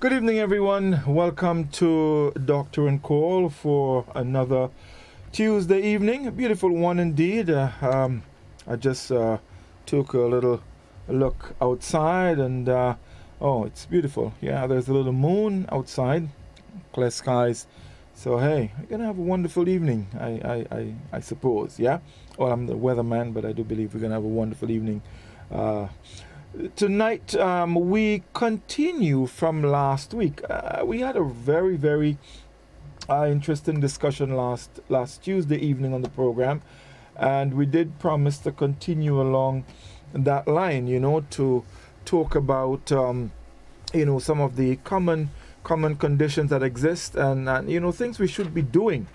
Good evening, everyone. Welcome to Doctor and Call for another Tuesday evening. A beautiful one indeed. I just took a little look outside and oh, it's beautiful. Yeah, there's a little moon outside, clear skies. So hey, we're gonna have a wonderful evening. I suppose. Yeah. Well, I'm the weatherman, but I do believe we're gonna have a wonderful evening. Tonight we continue from last week. We had a very interesting discussion last Tuesday evening on the program, and we did promise to continue along that line. To talk about some of the common conditions that exist, and things we should be doing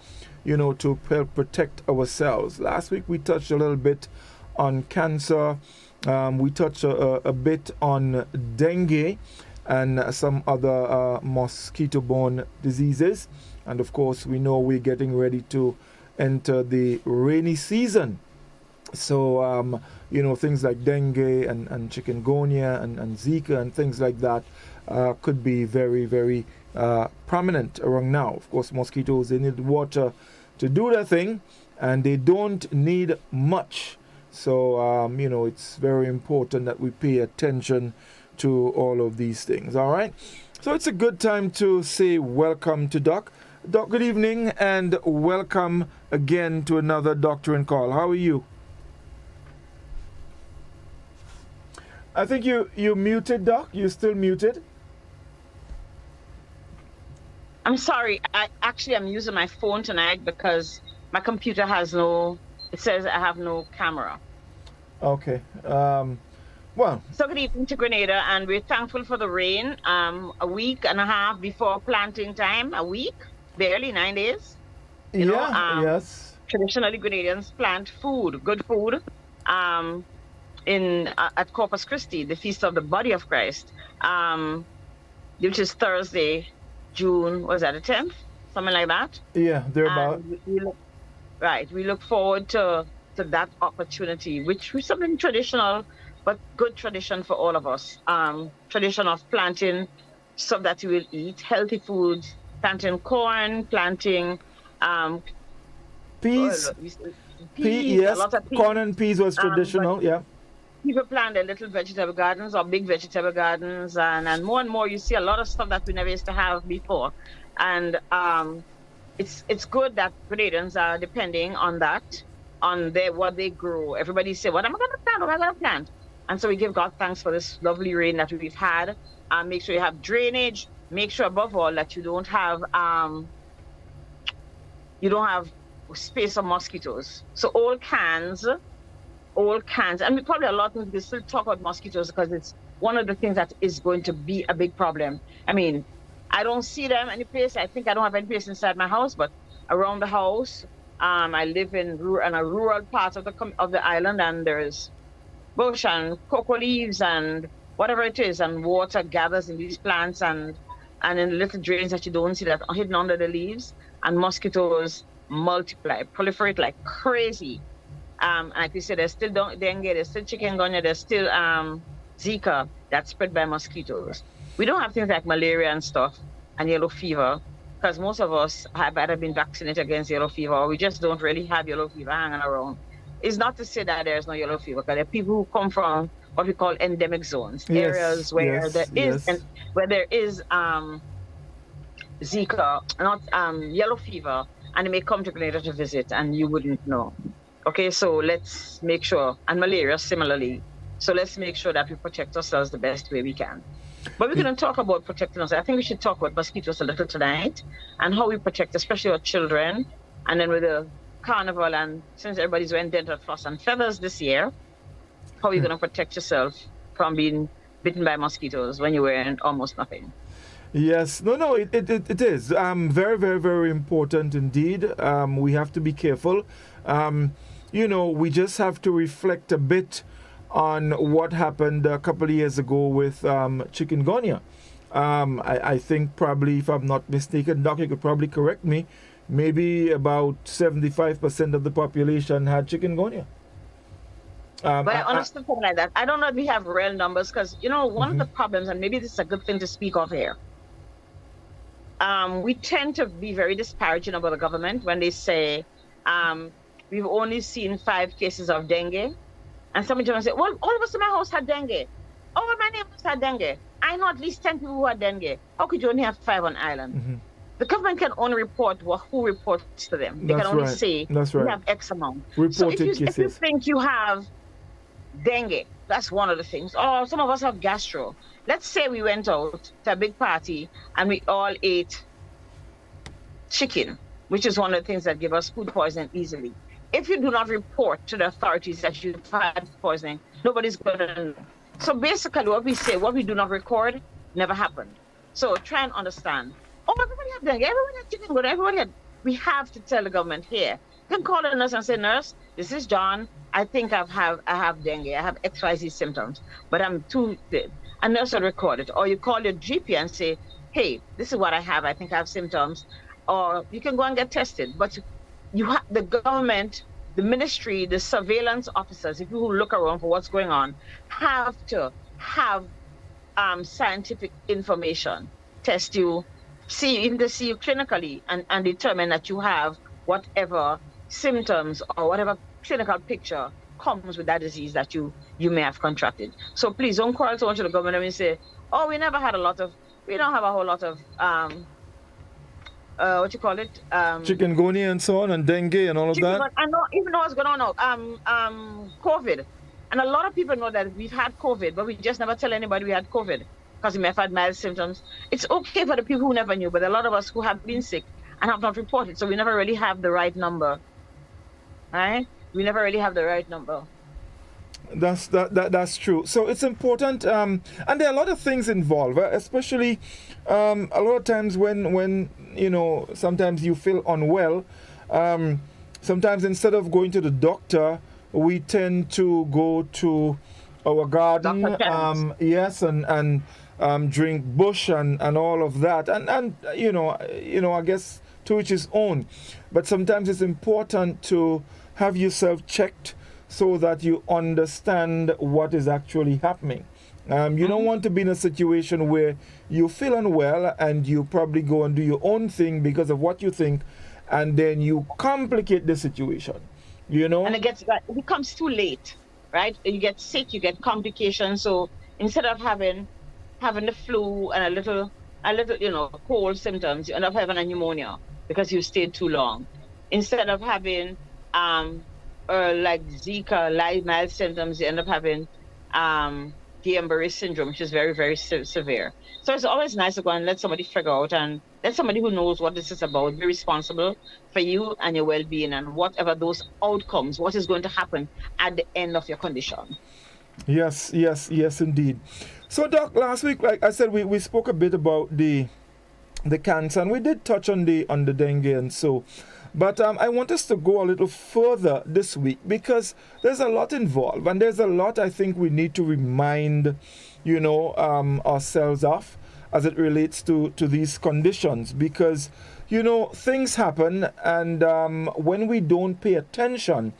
to help protect ourselves. Last week we touched a little bit on cancer. We touched a bit on dengue and some other mosquito-borne diseases. And of course, we know we're getting ready to enter the rainy season. So, things like dengue and chikungunya and Zika and things like that could be very prominent around now. Of course, mosquitoes, they need water to do their thing, and they don't need much. So, it's very important that we pay attention to all of these things, all right? So it's a good time to say welcome to Doc. Doc, good evening, and welcome again to another Doctor and Call. How are you? I think you're muted, Doc. You're still muted. I'm sorry. I'm using my phone tonight because my computer has it says I have no camera. Okay. So good evening to Grenada, and we're thankful for the rain. A week and a half before planting time, a week, barely 9 days. Yes. Traditionally, Grenadians plant good food, at Corpus Christi, the Feast of the Body of Christ, which is Thursday, June, was that the 10th? Something like that? Yeah, thereabout. We look forward to that opportunity, which is something traditional, but good tradition for all of us. Tradition of planting stuff that you will eat, healthy foods, planting corn, planting peas. Yes, a lot of peas. Corn and peas was traditional, yeah. People plant their little vegetable gardens or big vegetable gardens, and more and more you see a lot of stuff that we never used to have before. And it's good that Grenadians are depending on that, on what they grow. Everybody say, what am I going to plant? What am I going to plant? And so we give God thanks for this lovely rain that we've had. Make sure you have drainage. Make sure above all that you don't have space of mosquitoes. So all cans, and probably a lot of people still talk about mosquitoes because it's one of the things that is going to be a big problem. I mean, I don't see them any place. I think I don't have any place inside my house, but around the house, I live in a rural part of the island, and there's bush and cocoa leaves and whatever it is, and water gathers in these plants and in the little drains that you don't see that are hidden under the leaves, and mosquitoes multiply, proliferate like crazy. Like we said, there's still dengue, there's still chikungunya, there's still Zika that's spread by mosquitoes. We don't have things like malaria and stuff and yellow fever, because most of us have either been vaccinated against yellow fever, or we just don't really have yellow fever hanging around. It's not to say that there's no yellow fever, because there are people who come from what we call endemic zones, areas where there is Zika, not yellow fever, and they may come to Grenada to visit, and you wouldn't know. Okay, so let's make sure, and malaria similarly. So let's make sure that we protect ourselves the best way we can. But we're going to talk about protecting us. I think we should talk about mosquitoes a little tonight and how we protect, especially our children. And then with the carnival, and since everybody's wearing dental floss and feathers this year, how are you going to protect yourself from being bitten by mosquitoes when you're wearing almost nothing? Yes, it is very important indeed. We have to be careful. We just have to reflect a bit on what happened a couple of years ago with chikungunya. I think probably, if I'm not mistaken, Doc, you could probably correct me, maybe about 75% of the population had chikungunya. But I understand something like that. I don't know if we have real numbers, because, one of the problems, and maybe this is a good thing to speak of here, we tend to be very disparaging about the government when they say we've only seen 5 cases of dengue. And somebody will say, well, all of us in my house had dengue. All of my neighbors had dengue. I know at least 10 people who had dengue. How could you only have 5 on island? Mm-hmm. The government can only report who reports to them. They can only say we have X amount. So if you think you have dengue, that's one of the things. Or some of us have gastro. Let's say we went out to a big party and we all ate chicken, which is one of the things that give us food poisoning easily. If you do not report to the authorities that you've had poisoning, nobody's going to know. So basically what we say, what we do not record, never happened. So try and understand. Oh, everybody had dengue, everybody had chicken, but everybody had... We have to tell the government here. You can call the nurse and say, nurse, this is John. I think I have dengue. I have XYZ symptoms, but I'm too dead. A nurse will record it. Or you call your GP and say, hey, this is what I have. I think I have symptoms. Or you can go and get tested. But you have the government, the ministry, the surveillance officers, the people who look around for what's going on, have to have scientific information, test you, even to see you clinically and determine that you have whatever symptoms or whatever clinical picture comes with that disease that you may have contracted. So please don't call so much to the government and say, oh, we don't have a whole lot of what you call it? Chikungunya and so on, and dengue and all of that. I know, even though what's going on now, COVID. And a lot of people know that we've had COVID, but we just never tell anybody we had COVID because we may have had mild symptoms. It's okay for the people who never knew, but a lot of us who have been sick and have not reported, so we never really have the right number. Right? We never really have the right number. That's true. So it's important, and there are a lot of things involved, especially a lot of times when sometimes you feel unwell. Sometimes instead of going to the doctor, we tend to go to our garden, yes, and drink bush and all of that, and I guess to each his own. But sometimes it's important to have yourself checked so that you understand what is actually happening. You don't want to be in a situation where you feel unwell and you probably go and do your own thing because of what you think, and then you complicate the situation, And it becomes too late, right? You get sick, you get complications. So instead of having the flu and a little, cold symptoms, you end up having a pneumonia because you stayed too long. Instead of having like Zika, mild symptoms, you end up having Guillain-Barré syndrome, which is very, very severe. So it's always nice to go and let somebody figure out, and let somebody who knows what this is about be responsible for you and your well-being and whatever those outcomes, what is going to happen at the end of your condition. Yes, indeed. So, Doc, last week, like I said, we spoke a bit about the cancer, and we did touch on the dengue and so. But I want us to go a little further this week because there's a lot involved, and there's a lot I think we need to remind, ourselves of as it relates to these conditions, because, things happen, and when we don't pay attention,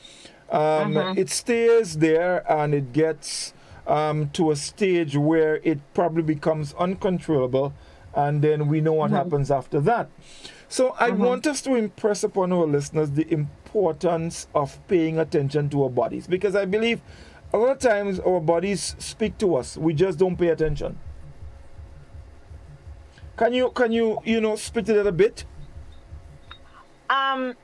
it stays there and it gets to a stage where it probably becomes uncontrollable, and then we know what happens after that. So I want us to impress upon our listeners the importance of paying attention to our bodies, because I believe a lot of times our bodies speak to us. We just don't pay attention. Can you spit it a bit? The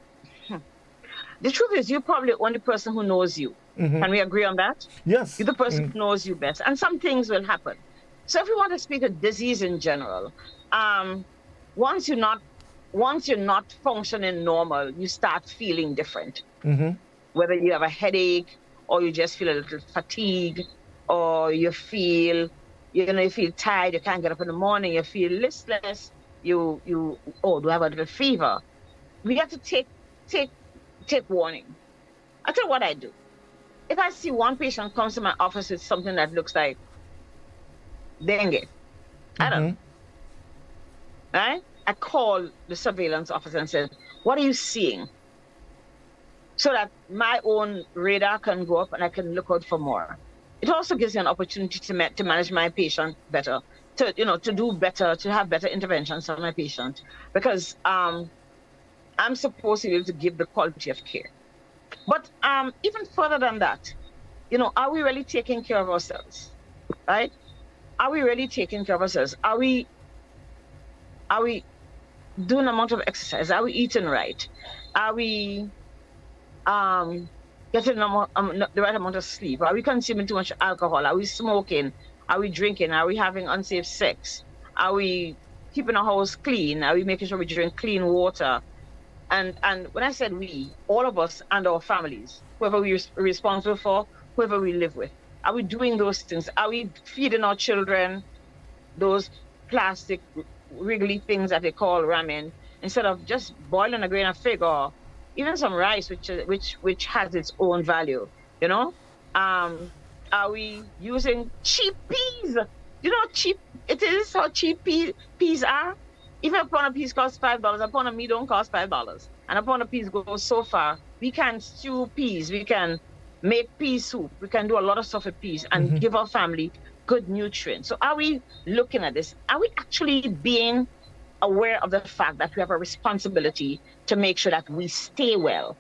truth is, you're probably the only person who knows you. Can we agree on that? Yes. You're the person who knows you best, and some things will happen. So if we want to speak of disease in general, once you're not functioning normal, you start feeling different. Whether you have a headache, or you just feel a little fatigue, or you feel tired, you can't get up in the morning, you feel listless, do I have a little fever? We have to take warning. I'll tell you what I do. If I see one patient comes to my office with something that looks like dengue, I don't know. Right? I call the surveillance officer and said, what are you seeing? So that my own radar can go up and I can look out for more. It also gives you an opportunity to manage my patient better, to do better, to have better interventions for my patient, because I'm supposed to be able to give the quality of care. But even further than that, are we really taking care of ourselves, right? Are we really taking care of ourselves? Are we doing an amount of exercise? Are we eating right? Are we getting the right amount of sleep? Are we consuming too much alcohol? Are we smoking? Are we drinking? Are we having unsafe sex? Are we keeping our house clean? Are we making sure we drink clean water? And when I said we, all of us and our families, whoever we're responsible for, whoever we live with, are we doing those things? Are we feeding our children those plastic wriggly things that they call ramen, instead of just boiling a grain of fig or even some rice, which has its own value? Are we using cheap peas? You know how cheap it is, how cheap peas are? Even a pound of peas costs $5, a pound of meat don't cost $5. And a pound of peas goes so far. We can stew peas, we can make pea soup, we can do a lot of stuff with peas and give our family good nutrients. So are we looking at this? Are we actually being aware of the fact that we have a responsibility to make sure that we stay well?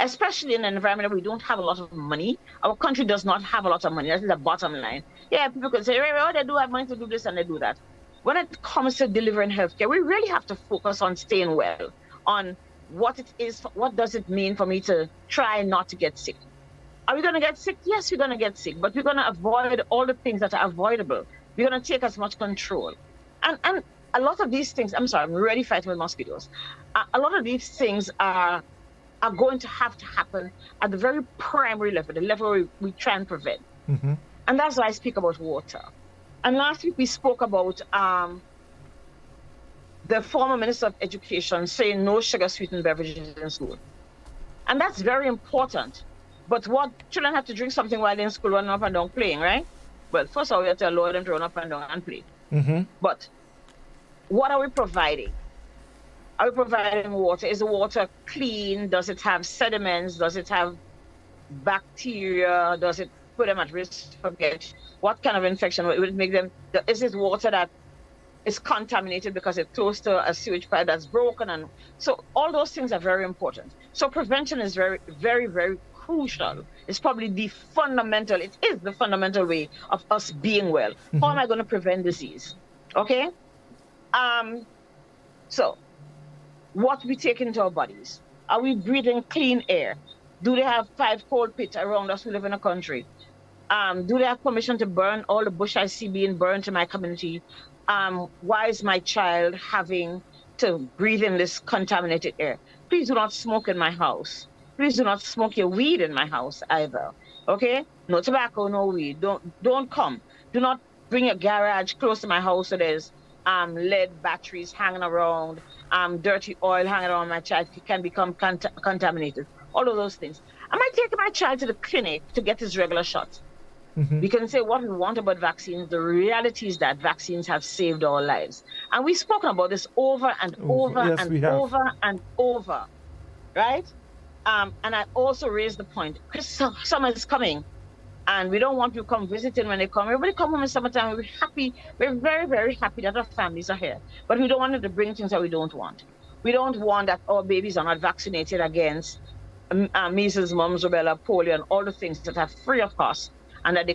Especially in an environment where we don't have a lot of money. Our country does not have a lot of money. That is the bottom line. Yeah, people could say, oh, they do have money to do this and they do that. When it comes to delivering healthcare, we really have to focus on staying well, on what it is, what does it mean for me to try not to get sick? Are we going to get sick? Yes, we're going to get sick, but we're going to avoid all the things that are avoidable. We're going to take as much control. And a lot of these things, I'm sorry, I'm already fighting with mosquitoes. A lot of these things are going to have to happen at the very primary level, the level where we try and prevent. And that's why I speak about water. And last week we spoke about the former Minister of Education saying no sugar-sweetened beverages in school. And that's very important. But what, children have to drink something while they're in school, running up and down playing, right? Well, first of all, we have to allow them to run up and down and play. But what are we providing? Are we providing water? Is the water clean? Does it have sediments? Does it have bacteria? Does it put them at risk for get? What kind of infection will it make them? Is this water that is contaminated because it's close to a sewage pipe that's broken? And so all those things are very important. So prevention is very, very, very crucial. It's probably it is the fundamental way of us being well. How am I going to prevent disease? Okay? So what we take into our bodies? Are we breathing clean air? Do they have 5 coal pits around us who live in a country? Do they have permission to burn all the bush I see being burned in my community? Why is my child having to breathe in this contaminated air? Please do not smoke in my house. Please do not smoke your weed in my house either. Okay? No tobacco, no weed. Don't come. Do not bring your garage close to my house so there's lead batteries hanging around, dirty oil hanging around. My child can become contaminated. All of those things. Am I taking my child to the clinic to get his regular shots? We can say what we want about vaccines. The reality is that vaccines have saved our lives. And we've spoken about this over and over and over, right? And I also raised the point, summer is coming, and we don't want people to come visiting when they come. Everybody come home in summertime. We're happy. We're very, very happy that our families are here. But we don't want them to bring things that we don't want. We don't want that our babies are not vaccinated against measles, mumps, rubella, polio, and all the things that are free of cost, and that they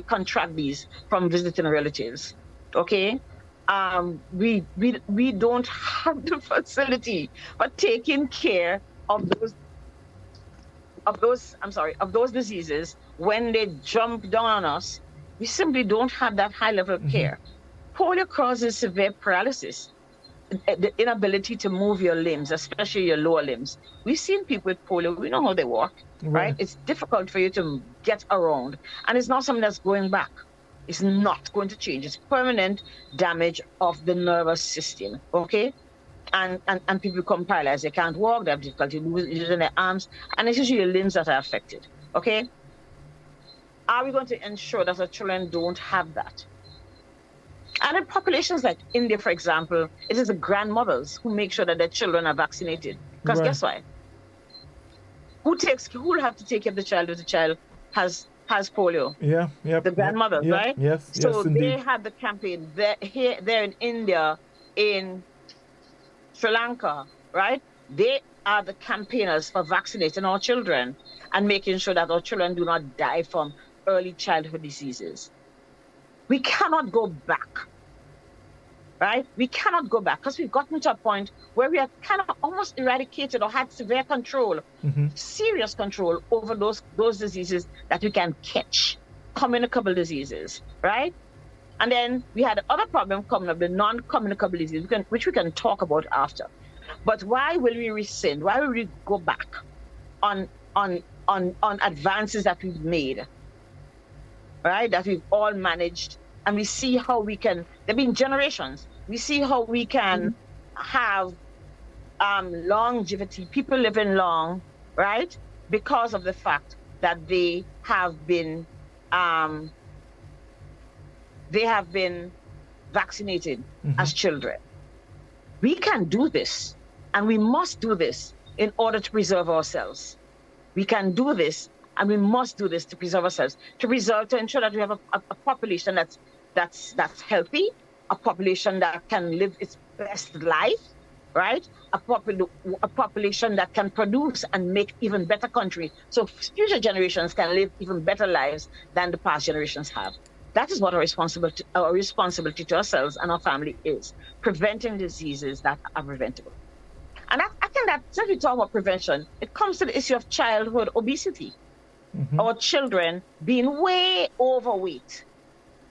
contract these from visiting relatives. Okay? We don't have the facility for taking care of those diseases when they jump down on us. We simply don't have that high level of care. Polio causes severe paralysis, the inability to move your limbs, especially your lower limbs. We've seen people with polio, we know how they walk, right? It's difficult for you to get around, and it's not something that's going back. It's not going to change. It's permanent damage of the nervous system, okay? And people become paralyzed. They can't walk, they have difficulty using their arms, and it's usually your limbs that are affected, okay? Are we going to ensure that our children don't have that? And in populations like India, for example, it is the grandmothers who make sure that their children are vaccinated. Because guess why? Who will have to take care of the child if the child has has polio. Yeah, yep, The grandmothers, yep, right? yes, So yes, they indeed. had the campaign there in India, in Sri Lanka, right? They are the campaigners for vaccinating our children and making sure that our children do not die from early childhood diseases. We cannot go back, right? We cannot go back because we've gotten to a point where we are kind of almost eradicated or had severe control, serious control over those diseases that we can catch, communicable diseases, right? And then we had other problem coming up, the non-communicable disease, which we can talk about after. But why will we rescind? Why will we go back on advances that we've made, right? That we've all managed, and we see how we can. There've been generations. We see how we can have longevity, people living long, right? Because of the fact that they have been vaccinated as children. We can do this, and we must do this in order to preserve ourselves. We can do this, and we must do this to preserve ourselves, to ensure that we have a population that's healthy, a population that can live its best life, right? A population that can produce and make even better country, so future generations can live even better lives than the past generations have. That is what our responsibility to ourselves and our family is, preventing diseases that are preventable. And I think that since we talk about prevention, it comes to the issue of childhood obesity. Our children being way overweight.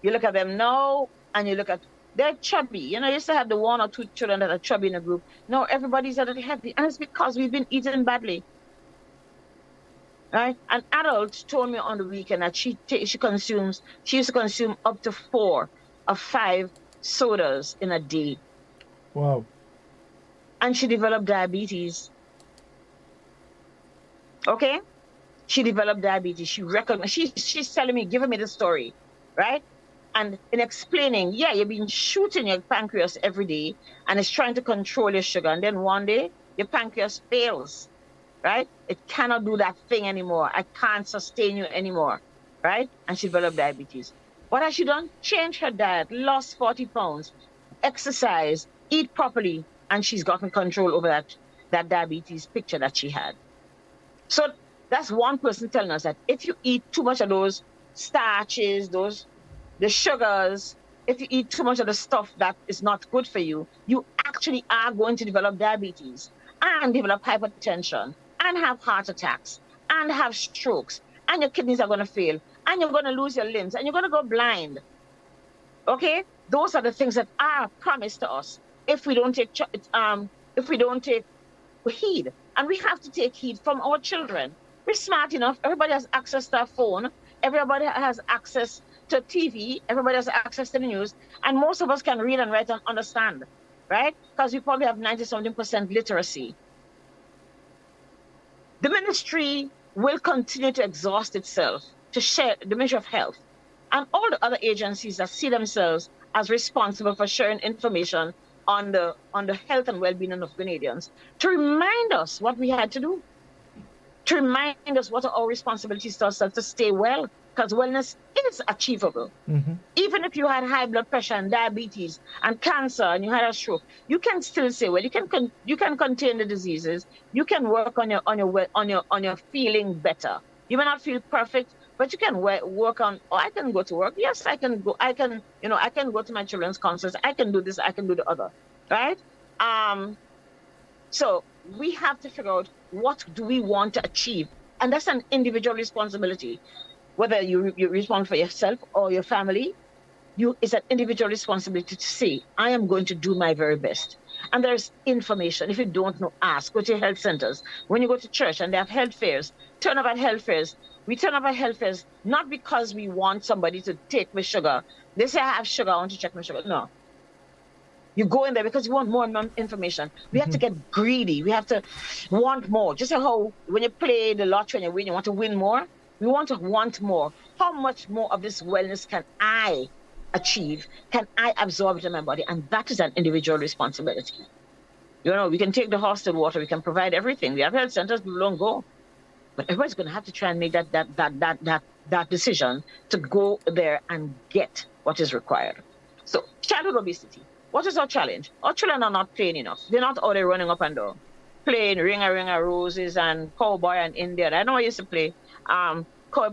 You look at them now and you look at, they're chubby. You used to have the 1 or 2 children that are chubby in a group. Now everybody's a little heavy, and it's because we've been eating badly. Right? An adult told me on the weekend that she used to consume up to 4 or 5 sodas in a day. Wow. And she developed diabetes. Okay? She developed diabetes. She recognized, she's telling me, giving me the story, right? And in explaining, yeah, you've been shooting your pancreas every day, and it's trying to control your sugar. And then one day, your pancreas fails. Right? It cannot do that thing anymore. I can't sustain you anymore. Right? And she developed diabetes. What has she done? Changed her diet, lost 40 pounds, exercise, eat properly, and she's gotten control over that diabetes picture that she had. So that's one person telling us that if you eat too much of those starches, the sugars, if you eat too much of the stuff that is not good for you, you actually are going to develop diabetes and develop hypertension, and have heart attacks, and have strokes, and your kidneys are going to fail, and you're going to lose your limbs, and you're going to go blind. Okay? Those are the things that are promised to us if we don't take heed. And we have to take heed from our children. We're smart enough. Everybody has access to a phone. Everybody has access to TV. Everybody has access to the news. And most of us can read and write and understand, right? Because we probably have 90-something% literacy. The ministry will continue to exhaust itself to share the Ministry of Health and all the other agencies that see themselves as responsible for sharing information on the health and well-being of Grenadians, to remind us what we had to do, to remind us what are our responsibilities to ourselves to stay well, because wellness is achievable. Even if you had high blood pressure and diabetes and cancer and you had a stroke, you can still say, well, you can contain the diseases. You can work on your feeling better. You may not feel perfect, but you can work on. Oh, I can go to work. Yes, I can go. I can go to my children's concerts. I can do this. I can do the other. Right? So we have to figure out what do we want to achieve, and that's an individual responsibility. Whether you respond for yourself or your family, it's an individual responsibility to say, I am going to do my very best. And there's information. If you don't know, ask. Go to health centers. When you go to church and they have health fairs, turn up at health fairs. We turn up at health fairs not because we want somebody to take my sugar. They say, I have sugar, I want to check my sugar. No. You go in there because you want more information. We have to get greedy. We have to want more. Just like how when you play the lottery and you win, you want to win more. We want to want more. How much more of this wellness can I achieve? Can I absorb it in my body? And that is an individual responsibility. We can take the horse to the water. We can provide everything. We have health centers, people don't go. But everybody's going to have to try and make that that decision to go there and get what is required. So childhood obesity. What is our challenge? Our children are not playing enough. They're not all they running up and down, playing Ring a Ring a Roses and Cowboy and Indian. I know I used to play Cowboy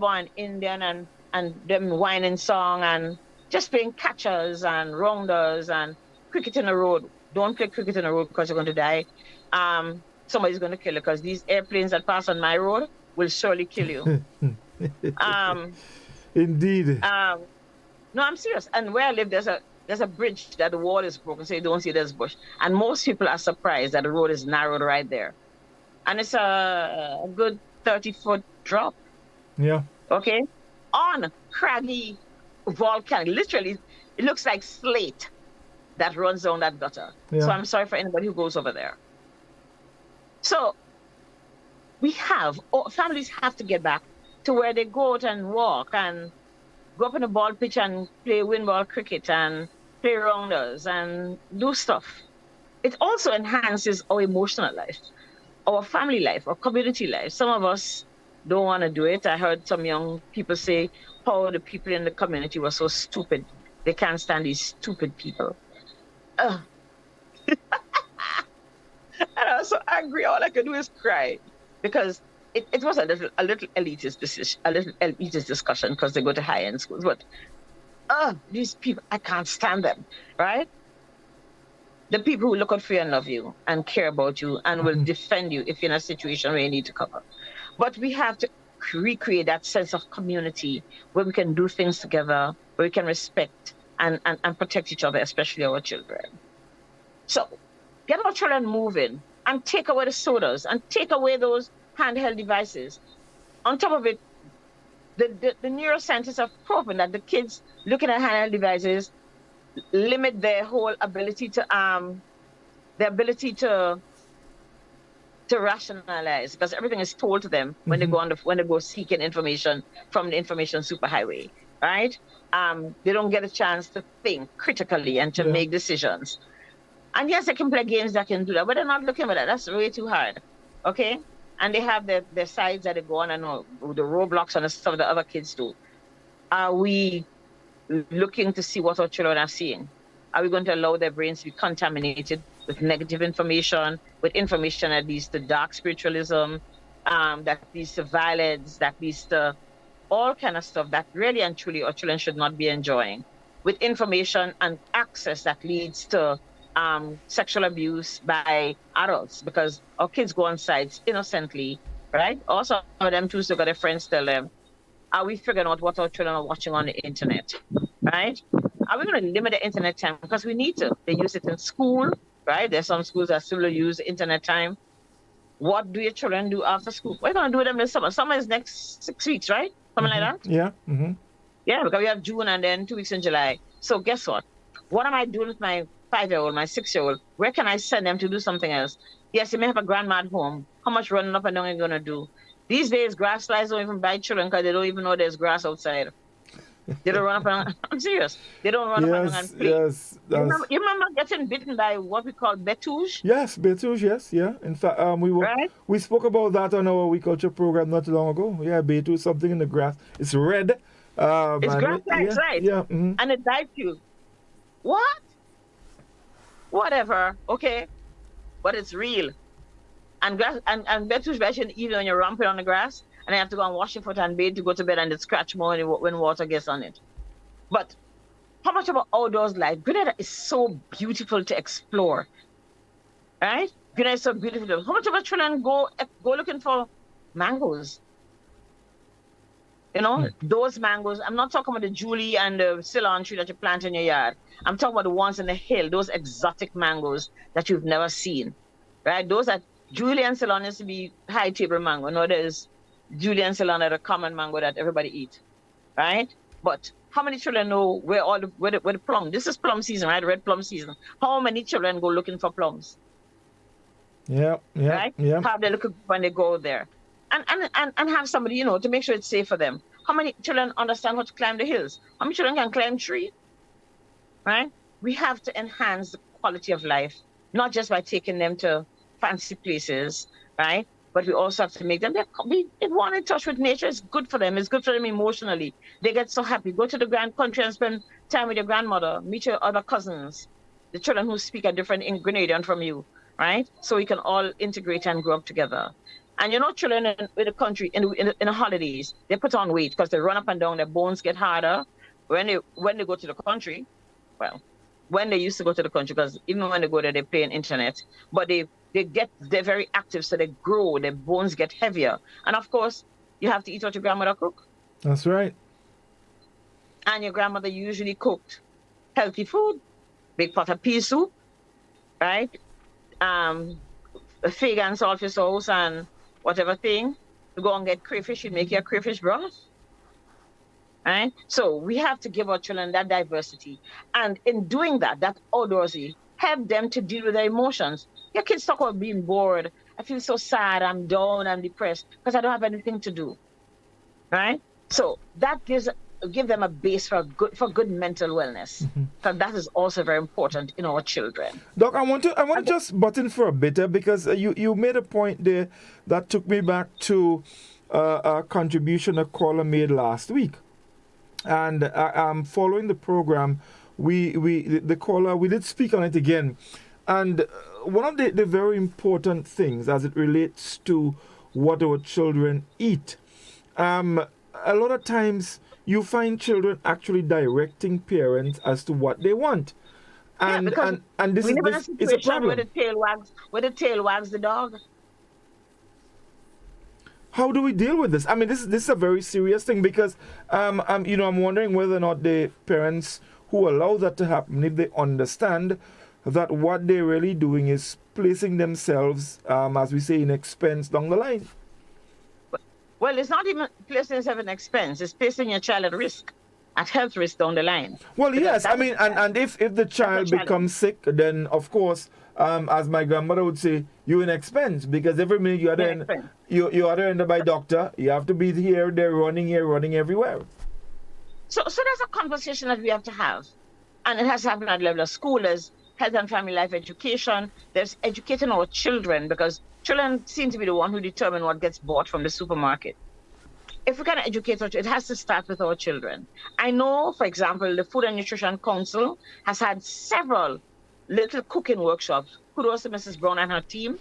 and Indian and them whining song and just playing catchers and rounders and cricket in the road. Don't play cricket in the road because you're going to die. Somebody's going to kill you because these airplanes that pass on my road will surely kill you. Indeed. No, I'm serious. And where I live, there's a bridge that the wall is broken, so you don't see there's bush. And most people are surprised that the road is narrowed right there. And it's a good 30-foot drop. Yeah. Okay? On craggy volcanic. Literally, it looks like slate that runs down that gutter. Yeah. So I'm sorry for anybody who goes over there. So families have to get back to where they go out and walk and go up in a ball pitch and play windball cricket and play rounders and do stuff. It also enhances our emotional life, our family life, our community life. Some of us don't want to do it. I heard some young people say how the people in the community were so stupid. They can't stand these stupid people. And I was so angry. All I could do is cry because it was a little elitist decision, a little elitist discussion because they go to high-end schools. But these people, I can't stand them, right? The people who look out for you and love you and care about you and will defend you if you're in a situation where you need to cover. But we have to recreate that sense of community where we can do things together, where we can respect and protect each other, especially our children. So get our children moving and take away the sodas and take away those handheld devices. On top of it, the neuroscientists have proven that the kids looking at handheld devices limit their whole ability to rationalize because everything is told to them when they go seeking information from the information superhighway, right? They don't get a chance to think critically and to make decisions. And yes, they can play games that can do that, but they're not looking at that. That's way too hard, okay? And they have their sides that they go on and the Roblox and the stuff that other kids do. Are we looking to see what our children are seeing? Are we going to allow their brains to be contaminated with negative information, with information that leads to dark spiritualism, that leads to violence, that leads to all kind of stuff that really and truly our children should not be enjoying, with information and access that leads to sexual abuse by adults because our kids go on sites innocently, right? Also, some of them choose to go, their friends tell them, are we figuring out what our children are watching on the internet, right? Are we going to limit the internet time? Because we need to. They use it in school, right? There's some schools that still use internet time. What do your children do after school? What are you going to do with them this summer? Summer is next 6 weeks, right? Something like that? Yeah. Yeah, because we have June and then 2 weeks in July. So guess what? What am I doing with my 5-year-old, my 6-year-old? Where can I send them to do something else? Yes, you may have a grandma at home. How much running up and down are you going to do? These days, grass slides don't even bite children because they don't even know there's grass outside. They don't run up and I'm serious. They don't run up and down and play. Yes. You remember getting bitten by what we call betouge? Yes, betouge, yes, yeah. In fact, we spoke about that on our We Culture program not too long ago. Yeah, betouge, something in the grass. It's red. It's grass slides, right? Yeah. And it bites you. What? Whatever, okay? But it's real. And grass and betouge bites you even when you're ramping on the grass, and I have to go and wash your foot and bathe to go to bed, and it scratch more when water gets on it. But how much about outdoors life? Grenada is so beautiful to explore, right? Grenada is so beautiful. How much of our children go looking for mangoes? You know, those mangoes. I'm not talking about the Julie and the Ceylon tree that you plant in your yard. I'm talking about the ones in the hill, those exotic mangoes that you've never seen, right? Those that Julie and Ceylon used to be high table mango. No, there's Julie and Ceylon are a common mango that everybody eats, right? But how many children know where the plum? This is plum season, right? Red plum season. How many children go looking for plums? Yeah. Right? How they look when they go there. And have somebody, to make sure it's safe for them. How many children understand how to climb the hills? How many children can climb trees? Right? We have to enhance the quality of life, not just by taking them to fancy places, right? but we also have to make them be one in touch with nature. It's good for them. It's good for them emotionally. They get so happy. Go to the grand country and spend time with your grandmother. Meet your other cousins, the children who speak a different ingredient from you, right? So we can all integrate and grow up together. And children in the country in the holidays, they put on weight because they run up and down. Their bones get harder when they go to the country. Well, when they used to go to the country, because even when they go there, they play on internet. But they're very active, so they grow. Their bones get heavier. And of course, you have to eat what your grandmother cooked. That's right. And your grandmother usually cooked healthy food, big pot of pea soup, right? Fig and saltfish sauce and whatever thing. You go and get crayfish, you make your crayfish broth. Right? So we have to give our children that diversity. And in doing that outdoorsy, help them to deal with their emotions. Your kids talk about being bored. I feel so sad, I'm down, I'm depressed, because I don't have anything to do. Right? So that give them a base for good mental wellness. So that is also very important in our children. Doc, I want to just butt in for a bit because you made a point there that took me back to a contribution a caller made last week. And following the program, we did speak on it again. And one of the very important things as it relates to what our children eat, a lot of times you find children actually directing parents as to what they want. And this is a problem. Where the tail wags the dog. How do we deal with this? I mean, this is a very serious thing because, I'm wondering whether or not the parents who allow that to happen, if they understand that what they're really doing is placing themselves, as we say, in expense down the line. Well, it's not even placing yourself in expense. It's placing your child at risk, at health risk down the line. Well, yes. I mean, and if the child becomes sick, then, of course, as my grandmother would say, you're in expense because every minute you are there by doctor. You have to be here, running everywhere. So there's a conversation that we have to have, and it has to happen at the level of school. There's health and family life education. There's educating our children because children seem to be the one who determine what gets bought from the supermarket. If we can educate our children, it has to start with our children. I know, for example, the Food and Nutrition Council has had several little cooking workshops. Kudos to Mrs. Brown and her team,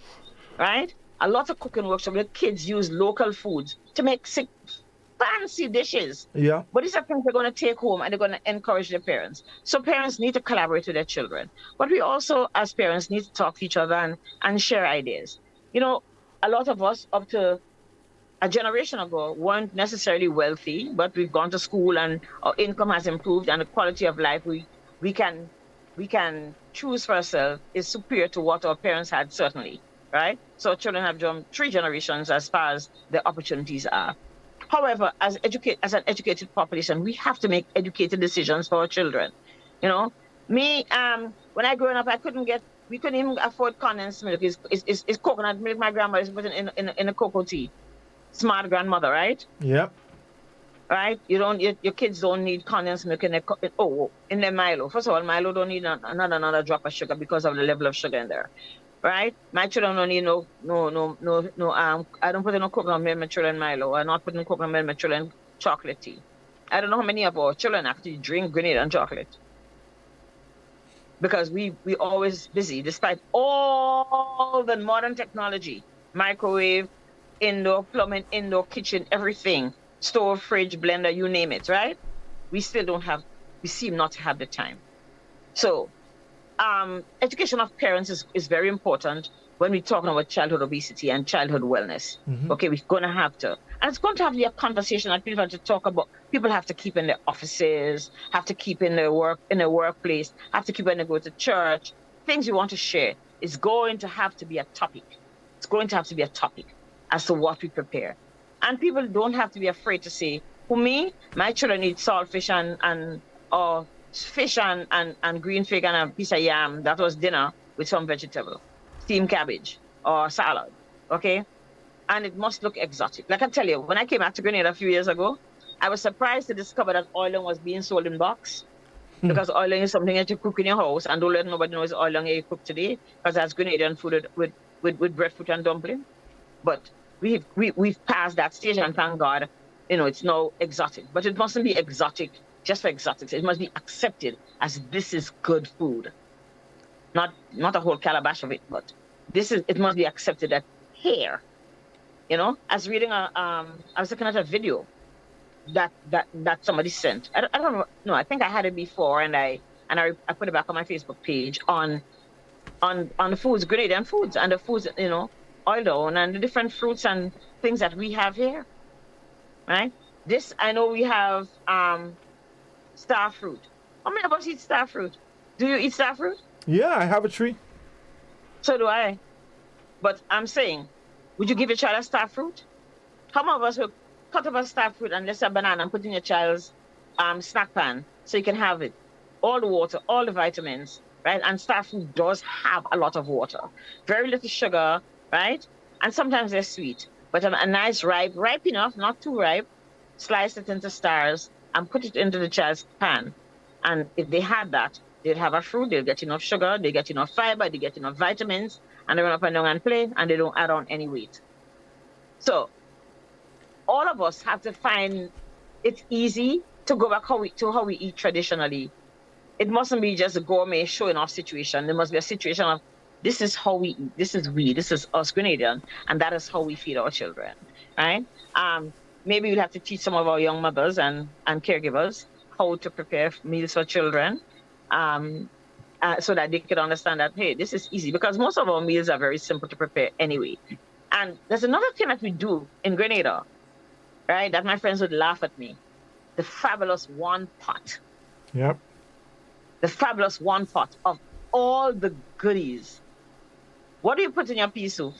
right? A lot of cooking workshops where kids use local foods to make fancy dishes. Yeah. But these are things they're going to take home and they're going to encourage their parents. So parents need to collaborate with their children. But we also, as parents, need to talk to each other and share ideas. A lot of us up to a generation ago weren't necessarily wealthy, but we've gone to school and our income has improved and the quality of life we can choose for ourselves is superior to what our parents had, certainly, right? So children have jumped 3 generations as far as the opportunities are. However, as an educated population, we have to make educated decisions for our children. Me, when I grew up, we couldn't even afford condensed milk. It's coconut milk. My grandmother is putting in a cocoa tea. Smart grandmother, right? Yep. Right? Your kids don't need condensed milk in their Milo. First of all, Milo don't need another drop of sugar because of the level of sugar in there. Right? My children don't need no I don't put in no coconut milk in my children Milo. I'm not putting coconut milk in my children chocolate tea. I don't know how many of our children actually drink grenade and chocolate. Because we always busy, despite all the modern technology, microwave, indoor plumbing, indoor kitchen, everything, stove, fridge, blender, you name it, right? We seem not to have the time. So education of parents is very important when we're talking about childhood obesity and childhood wellness. Mm-hmm. Okay, we're going to have to. And it's going to have to be a conversation that people have to talk about. People have to keep in their offices, have to keep in their workplace, have to keep when they go to church. Things you want to share. It's going to have to be a topic. It's going to have to be a topic as to what we prepare. And people don't have to be afraid to say, for me, my children eat saltfish or fish and green fig and a piece of yam. That was dinner with some vegetable, steamed cabbage or salad, okay? And it must look exotic. Like I tell you, when I came back to Grenada a few years ago, I was surprised to discover that oiling was being sold in box. Because oiling is something that you cook in your house, and don't let nobody know it's oiling you cook today, because that's Grenadian food with breadfruit and dumpling. But we've passed that stage, and thank God, it's now exotic. But it mustn't be exotic just for exotics. It must be accepted as this is good food, not a whole calabash of it, but it must be accepted that here, I was reading I was looking at a video that somebody sent. I don't know. No, I think I had it before, and I put it back on my Facebook page on the foods, Grenadian foods, and the foods, oil down, and the different fruits and things that we have here, right? This, I know we have star fruit. How many of us eat star fruit? Do you eat star fruit? Yeah, I have a tree. So do I. But I'm saying, would you give your child a star fruit? How many of us will cut up a star fruit and let's say a banana and put in your child's snack pan so you can have it? All the water, all the vitamins, right? And star fruit does have a lot of water. Very little sugar, right? And sometimes they're sweet. But a nice ripe enough, not too ripe, slice it into stars and put it into the child's pan. And if they had that, they'd have a fruit, they'll get enough sugar, they get enough fiber, they get enough vitamins, and they run up and down and play, and they don't add on any weight. So all of us have to find it easy to go back to how we eat traditionally. It mustn't be just a gourmet showing off situation. There must be a situation of this is how we eat, this is us Grenadian, and that is how we feed our children, right? Maybe we'll have to teach some of our young mothers and caregivers how to prepare meals for children, so that they could understand that, hey, this is easy, because most of our meals are very simple to prepare anyway. And there's another thing that we do in Grenada, right, that my friends would laugh at me. The fabulous one pot. Yep. The fabulous one pot of all the goodies. What do you put in your pea soup?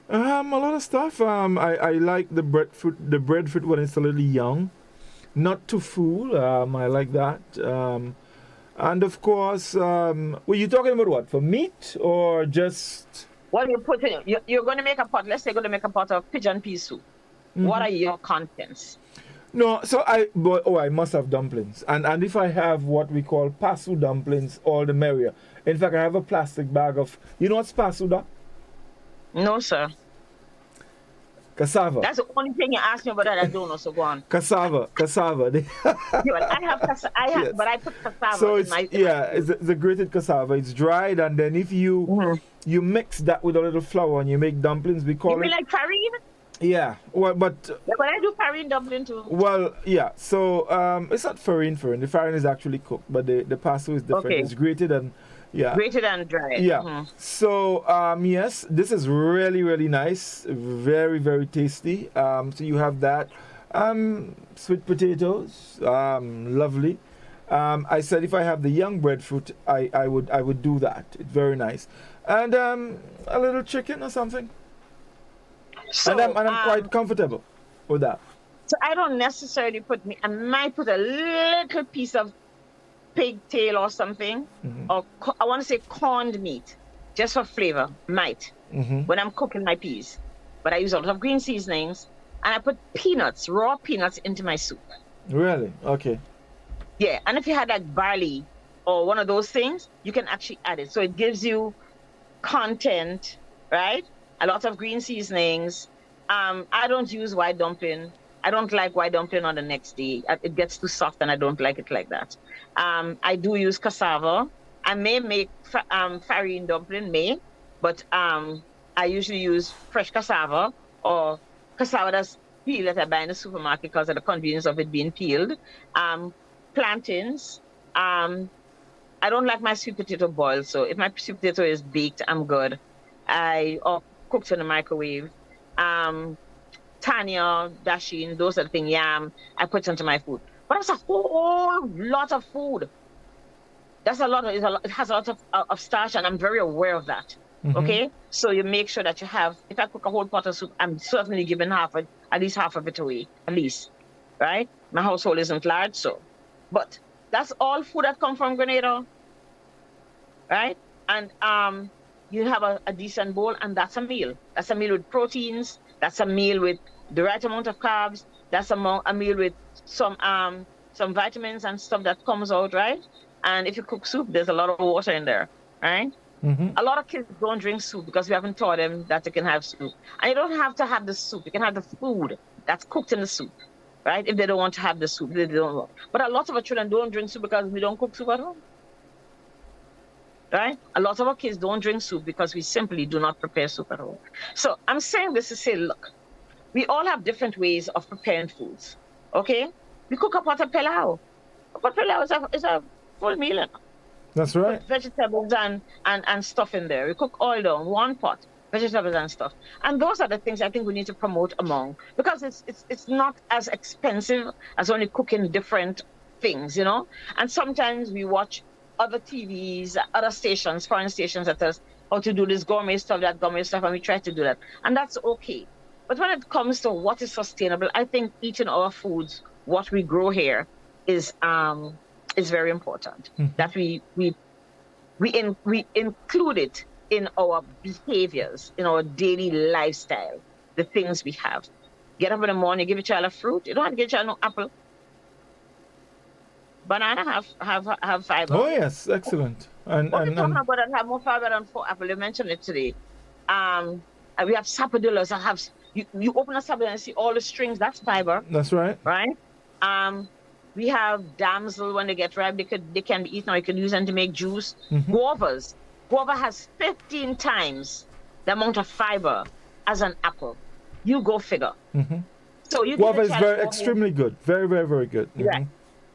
A lot of stuff. I like the breadfruit when it's a little young. Not too full. I like that. And of course, were you talking about what? For meat or just? What you put in? You're going to make a pot. Let's say you're going to make a pot of pigeon pea soup. Mm-hmm. What are your contents? No, so I must have dumplings. And if I have what we call pasu dumplings, all the merrier. In fact, I have a plastic bag of, you know what's pasu, Doc? No, sir. Cassava. That's the only thing you asked me about that I don't know, so go on. Cassava. Yeah, I have, yes. But I put cassava so in my... it's the grated cassava. It's dried, and then if you you mix that with a little flour and you make dumplings, we call it... You mean like farine? Yeah, well, but... Yeah, but I do farine dumpling too. Well, yeah, so it's not farine. The farine is actually cooked, but the pasu is different. Okay. It's grated and... Yeah. Grated and dried. Yeah. Mm-hmm. So, yes, this is really, really nice. Very, very tasty. So you have that. Sweet potatoes. Lovely. I said if I have the young breadfruit, I would do that. It's very nice. And a little chicken or something. So, and I'm quite comfortable with that. So I don't necessarily I might put a little piece of pigtail or something, or I want to say corned meat, just for flavor, when I'm cooking my peas. But I use a lot of green seasonings, and I put raw peanuts into my soup. Really? Okay. Yeah, and if you had like barley or one of those things, you can actually add it. So it gives you content, right? A lot of green seasonings. I don't use white dumpling. I don't like white dumpling on the next day. It gets too soft and I don't like it like that. I do use cassava. I may make farine dumpling, but I usually use fresh cassava or cassava that's peeled that I buy in the supermarket because of the convenience of it being peeled. Plantains. I don't like my sweet potato boiled, so if my sweet potato is baked, I'm good. Or cooked in the microwave. Tanya, dasheen, those are the things, yam, I put into my food. But that's a whole lot of food. That's it has a lot of starch, and I'm very aware of that. Okay? So you make sure that you have, if I cook a whole pot of soup, I'm certainly giving at least half of it away, at least. Right? My household isn't large, so. But that's all food that comes from Grenada. Right? And you have a decent bowl, and that's a meal. That's a meal with proteins. That's a meal with the right amount of carbs. That's a meal with some vitamins and stuff that comes out, right? And if you cook soup, there's a lot of water in there, right? A lot of kids don't drink soup because we haven't taught them that they can have soup. And you don't have to have the soup. You can have the food that's cooked in the soup, right? If they don't want to have the soup, they don't want. But a lot of our children don't drink soup because we don't cook soup at home. Right? A lot of our kids don't drink soup because we simply do not prepare soup at home. So I'm saying this to say, look, we all have different ways of preparing foods, okay? We cook a pot of pilau. A pot of pilau is a full meal. That's right. Put vegetables and stuff in there. We cook oil down, one pot, vegetables and stuff. And those are the things I think we need to promote among, because it's not as expensive as only cooking different things, you know? And sometimes we watch other TVs, other stations, foreign stations that tell us how to do this gourmet stuff, that gourmet stuff, and we try to do that. And that's okay. But when it comes to what is sustainable, I think eating our foods, what we grow here, is very important. That we include it in our behaviors, in our daily lifestyle, the things we have. Get up in the morning, give your child a fruit. You don't have to give your child no apple. Banana have fiber. Oh yes, excellent. And talking about that have more fiber than apple. You mentioned it today. And we have sapodillas that have you open a sapodilla and see all the strings. That's fiber. That's right. Right. We have damsel when they get ripe. They can be eaten, or you can use them to make juice. Guavas. Guava has 15 times the amount of fiber as an apple. You go figure. So you guava is extremely good. Very, very, very good. Yeah.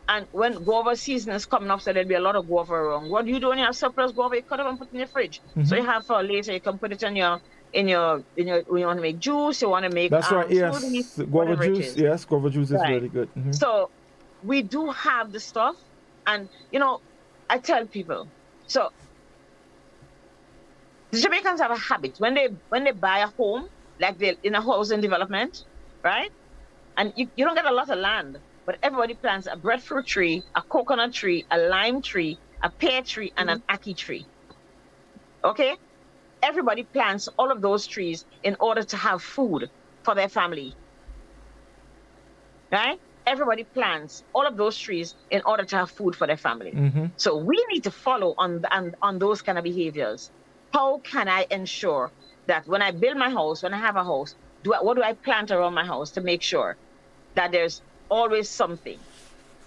And when guava season is coming up, so there'll be a lot of guava around. What do you do when you have surplus guava? You cut it and put it in your fridge. So you have for later. You can put it in your when you want to make juice. You want to make that's right. Yes, smoothies, guava juice. Yes, guava juice is really good. So we do have the stuff, and I tell people. So the Jamaicans have a habit when they buy a home, like they're in a housing development, right? And you don't get a lot of land. But everybody plants a breadfruit tree, a coconut tree, a lime tree, a pear tree, and an ackee tree. Okay? Everybody plants all of those trees in order to have food for their family. Right? Everybody plants all of those trees in order to have food for their family. So we need to follow on those kind of behaviors. How can I ensure that when I build my house, when I have a house, what do I plant around my house to make sure that there's always something?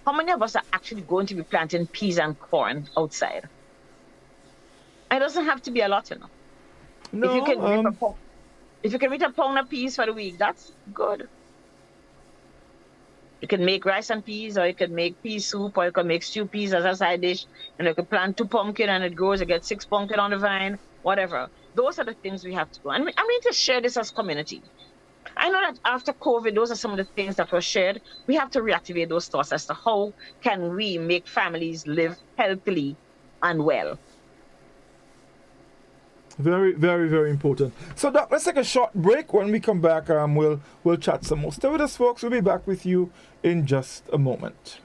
How many of us are actually going to be planting peas and corn outside? It doesn't have to be a lot, No, if you can reach a pound of peas for the week, that's good. You can make rice and peas, or you can make pea soup, or you can make stew peas as a side dish, and you can plant 2 pumpkins and it grows. You get 6 pumpkins on the vine, whatever. Those are the things we have to do. And I need to share this as community. I know that after COVID, those are some of the things that were shared. We have to reactivate those thoughts as to how can we make families live healthily and well. Very, very, very important. So, Doc, let's take a short break. When we come back, we'll chat some more. Stay with us, folks. We'll be back with you in just a moment.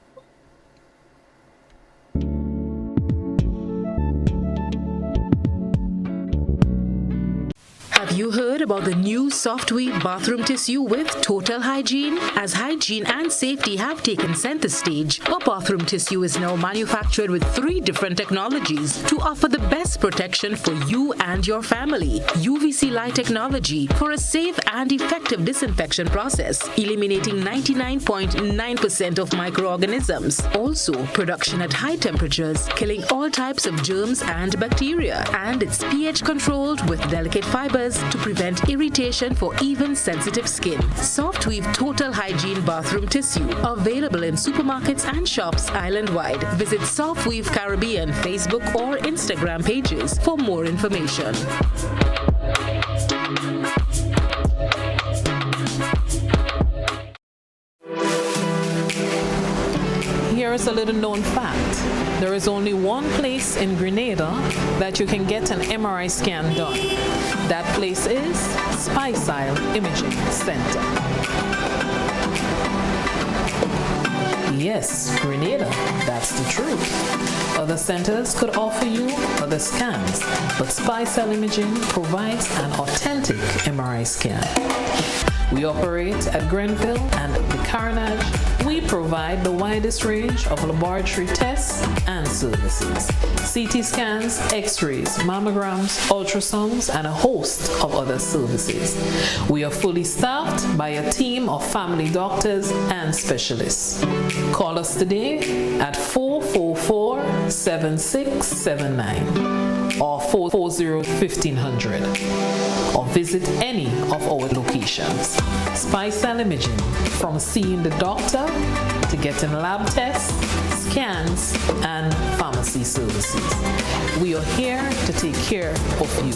Have you heard about the new Softweave bathroom tissue with total hygiene? As hygiene and safety have taken center stage, our bathroom tissue is now manufactured with 3 different technologies to offer the best protection for you and your family. UVC light technology for a safe and effective disinfection process, eliminating 99.9% of microorganisms. Also, production at high temperatures, killing all types of germs and bacteria. And it's pH controlled with delicate fibers to prevent irritation for even sensitive skin. Softweave Total Hygiene Bathroom Tissue. Available in supermarkets and shops island-wide. Visit Softweave Caribbean Facebook or Instagram pages for more information. Here is a little known fact. There is only one place in Grenada that you can get an MRI scan done. That place is Spicile Imaging Center. Yes, Grenada, that's the truth. Other centers could offer you other scans, but Spicile Imaging provides an authentic MRI scan. We operate at Grenville and the Carnage. We provide the widest range of laboratory tests and services. CT scans, x-rays, mammograms, ultrasounds, and a host of other services. We are fully staffed by a team of family doctors and specialists. Call us today at 444-7679 or 440-1500 or visit any of our locations. Spice Cell Imaging, from seeing the doctor to getting lab tests, scans, and pharmacy services. We are here to take care of you.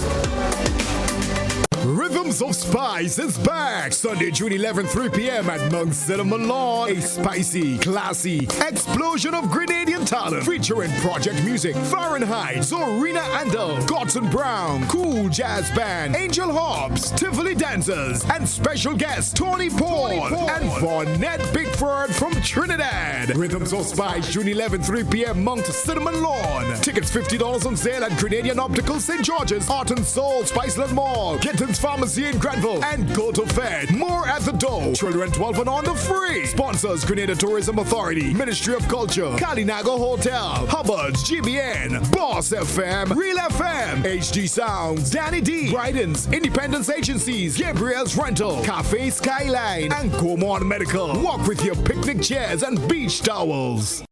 Rhythms of Spice is back Sunday, June 11th, 3 p.m. at Mount Cinnamon Lawn. A spicy, classy explosion of Grenadian talent featuring Project Music, Fahrenheit, Zorina Andel, Godson Brown, Cool Jazz Band, Angel Hobbs, Tivoli Dancers, and special guests Tony Paul and Vonette Bickford from Trinidad. Rhythms of Spice, June 11th, 3 p.m. Mount Cinnamon Lawn. Tickets $50 on sale at Grenadian Optical, St. George's, Art and Soul, Spiceland Mall, Gittins Pharmacy in Granville, and Go to Fed. More at the door. Children 12 and under free. Sponsors: Grenada Tourism Authority, Ministry of Culture, Kalinago Hotel, Hubbard's, GBN, Boss FM, Real FM, HD Sounds, Danny D, Bridens, Independence Agencies, Gabriel's Rental, Cafe Skyline, and Comon Medical. Walk with your picnic chairs and beach towels.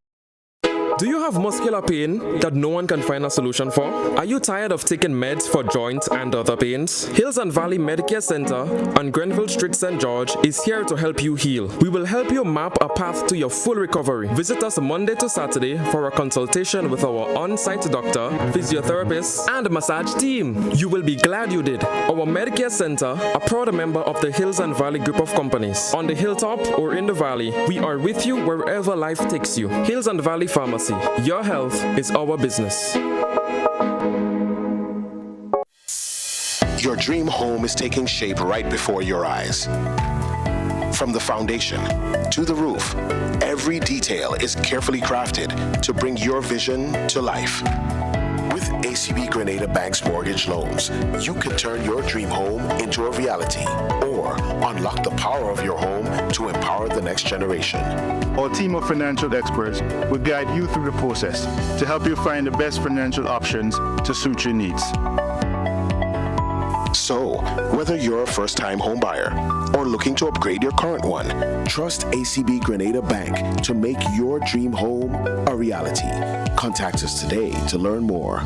Do you have muscular pain that no one can find a solution for? Are you tired of taking meds for joints and other pains? Hills and Valley Medicare Center on Grenville Street, St. George is here to help you heal. We will help you map a path to your full recovery. Visit us Monday to Saturday for a consultation with our on-site doctor, physiotherapist, and massage team. You will be glad you did. Our Medicare Center, a proud member of the Hills and Valley group of companies. On the hilltop or in the valley, we are with you wherever life takes you. Hills and Valley Pharmacy. Your health is our business. Your dream home is taking shape right before your eyes. From the foundation to the roof, every detail is carefully crafted to bring your vision to life. With ACB Grenada Bank's mortgage loans, you can turn your dream home into a reality or unlock the power of your home to empower the next generation. Our team of financial experts will guide you through the process to help you find the best financial options to suit your needs. So, whether you're a first-time home buyer or looking to upgrade your current one, trust ACB Grenada Bank to make your dream home a reality. Contact us today to learn more.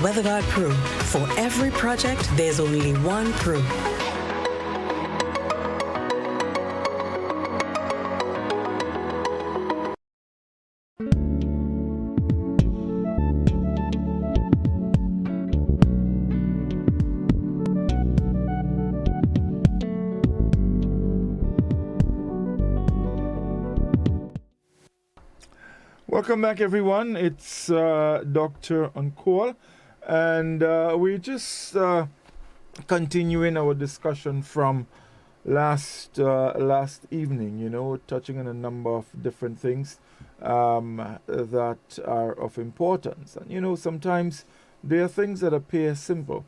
WeatherGuard Pro. For every project, there's only one Pro. Welcome back, everyone. It's Dr. On Call. And we're just continuing our discussion from last evening, touching on a number of different things that are of importance. And, sometimes there are things that appear simple.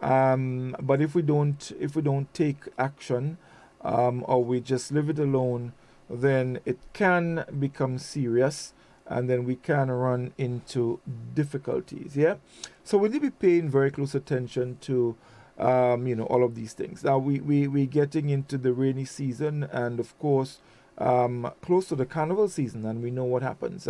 But if we don't take action or we just leave it alone, then it can become serious. And then we can run into difficulties, yeah? So we need to be paying very close attention to, all of these things. Now, we're getting into the rainy season and, of course, close to the carnival season, and we know what happens.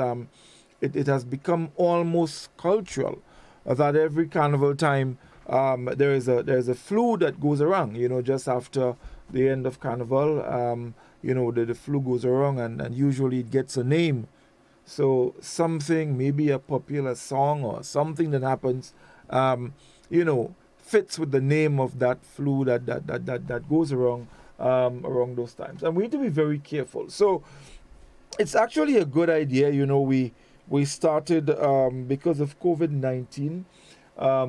It has become almost cultural that every carnival time there's a flu that goes around, just after the end of carnival, the flu goes around and usually it gets a name. So something, maybe a popular song or something that happens, fits with the name of that flu that goes around those times. And we need to be very careful. So it's actually a good idea, we we started because of COVID-19,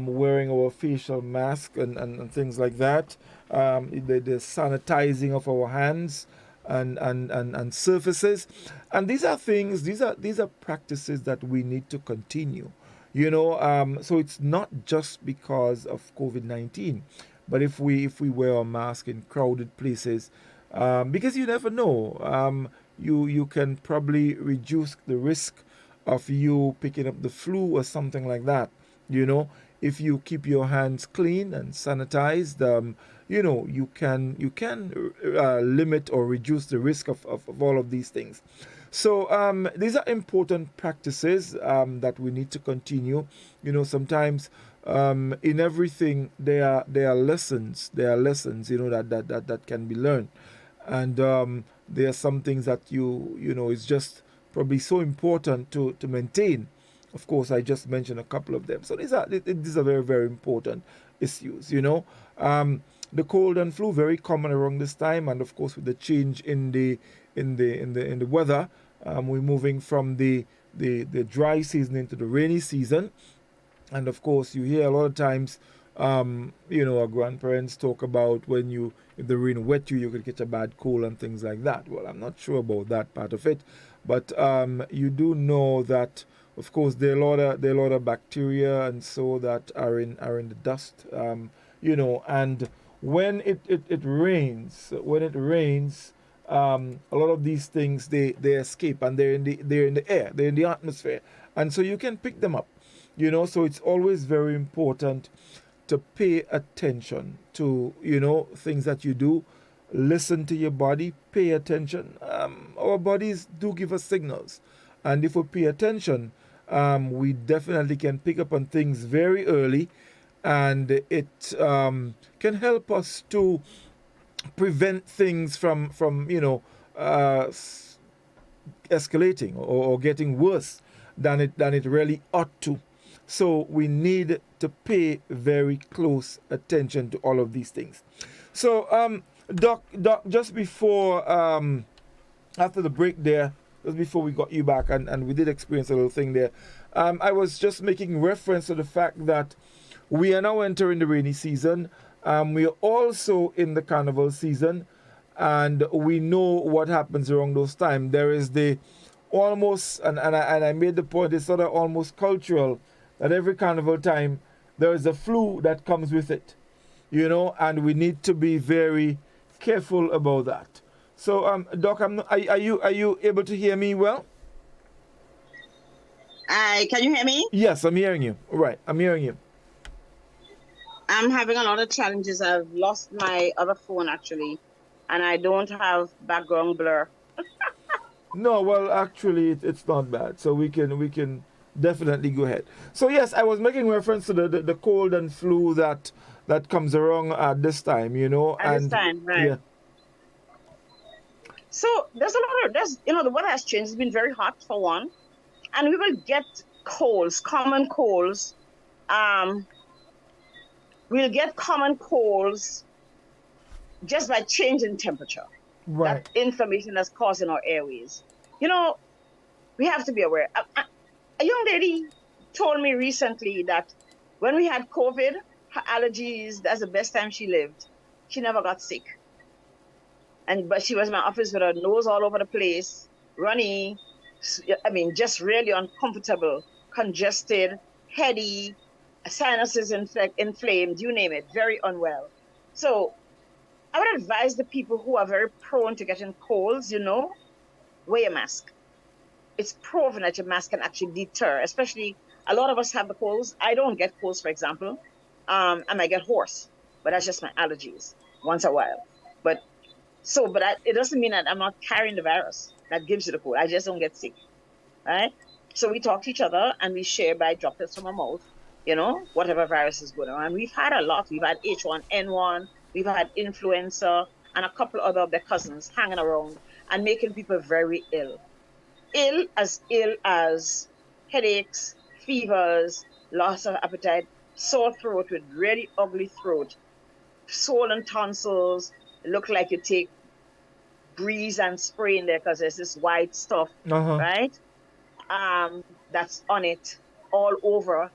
wearing our facial mask and things like that, the sanitizing of our hands and surfaces, and these are things, these are practices that we need to continue. So it's not just because of COVID-19, but if we wear a mask in crowded places, because you never know, you can probably reduce the risk of you picking up the flu or something like that. If you keep your hands clean and sanitized, you can limit or reduce the risk of all of these things. So these are important practices that we need to continue. Sometimes in everything there are lessons. There are lessons, that can be learned, and there are some things that it's just probably so important to maintain. Of course, I just mentioned a couple of them. So these are very, very important issues. The cold and flu, very common around this time, and of course with the change in the weather, we're moving from the dry season into the rainy season, and of course you hear a lot of times, our grandparents talk about if the rain wet you could get a bad cold and things like that. Well, I'm not sure about that part of it, but you do know that, of course, there are a lot of bacteria and so that are in the dust, and when it rains, a lot of these things they escape, and they're in the air, they're in the atmosphere, and so you can pick them up. So it's always very important to pay attention to things that you do. Listen to your body, pay attention. Our bodies do give us signals, and if we pay attention, we definitely can pick up on things very early, and it can help us to prevent things from escalating or getting worse than it really ought to. So we need to pay very close attention to all of these things. So Doc, just before after the break there, just before we got you back, and we did experience a little thing there, I was just making reference to the fact that we are now entering the rainy season. We are also in the carnival season, and we know what happens around those times. There is the almost, and I made the point, it's sort of almost cultural, that every carnival time there is a flu that comes with it, and we need to be very careful about that. So, Doc, are you able to hear me well? Can you hear me? Yes, I'm hearing you. Right, I'm hearing you. I'm having a lot of challenges. I've lost my other phone actually, and I don't have background blur. No, well, actually, it's not bad. So we can definitely go ahead. So yes, I was making reference to the cold and flu that comes around at this time, At this time, right? Yeah. So there's the weather has changed. It's been very hot for one, and we will get colds, common colds. We'll get common colds just by change in temperature. Right. That inflammation that's causing our airways. We have to be aware. A young lady told me recently that when we had COVID, her allergies, that's the best time she lived. She never got sick. But she was in my office with her nose all over the place, runny, just really uncomfortable, congested, heady, sinuses inflamed, you name it, very unwell. So I would advise the people who are very prone to getting colds, wear a mask. It's proven that your mask can actually deter, especially a lot of us have the colds. I don't get colds, for example. I might get hoarse, but that's just my allergies once in a while. It doesn't mean that I'm not carrying the virus that gives you the cold. I just don't get sick, right? So we talk to each other and we share by droplets from our mouth, whatever virus is going on. And we've had a lot. We've had H1N1, we've had influenza, and a couple other of their cousins hanging around and making people very ill. Ill as headaches, fevers, loss of appetite, sore throat with really ugly throat, swollen tonsils, look like you take breeze and spray in there because there's this white stuff, right? that's on it all over,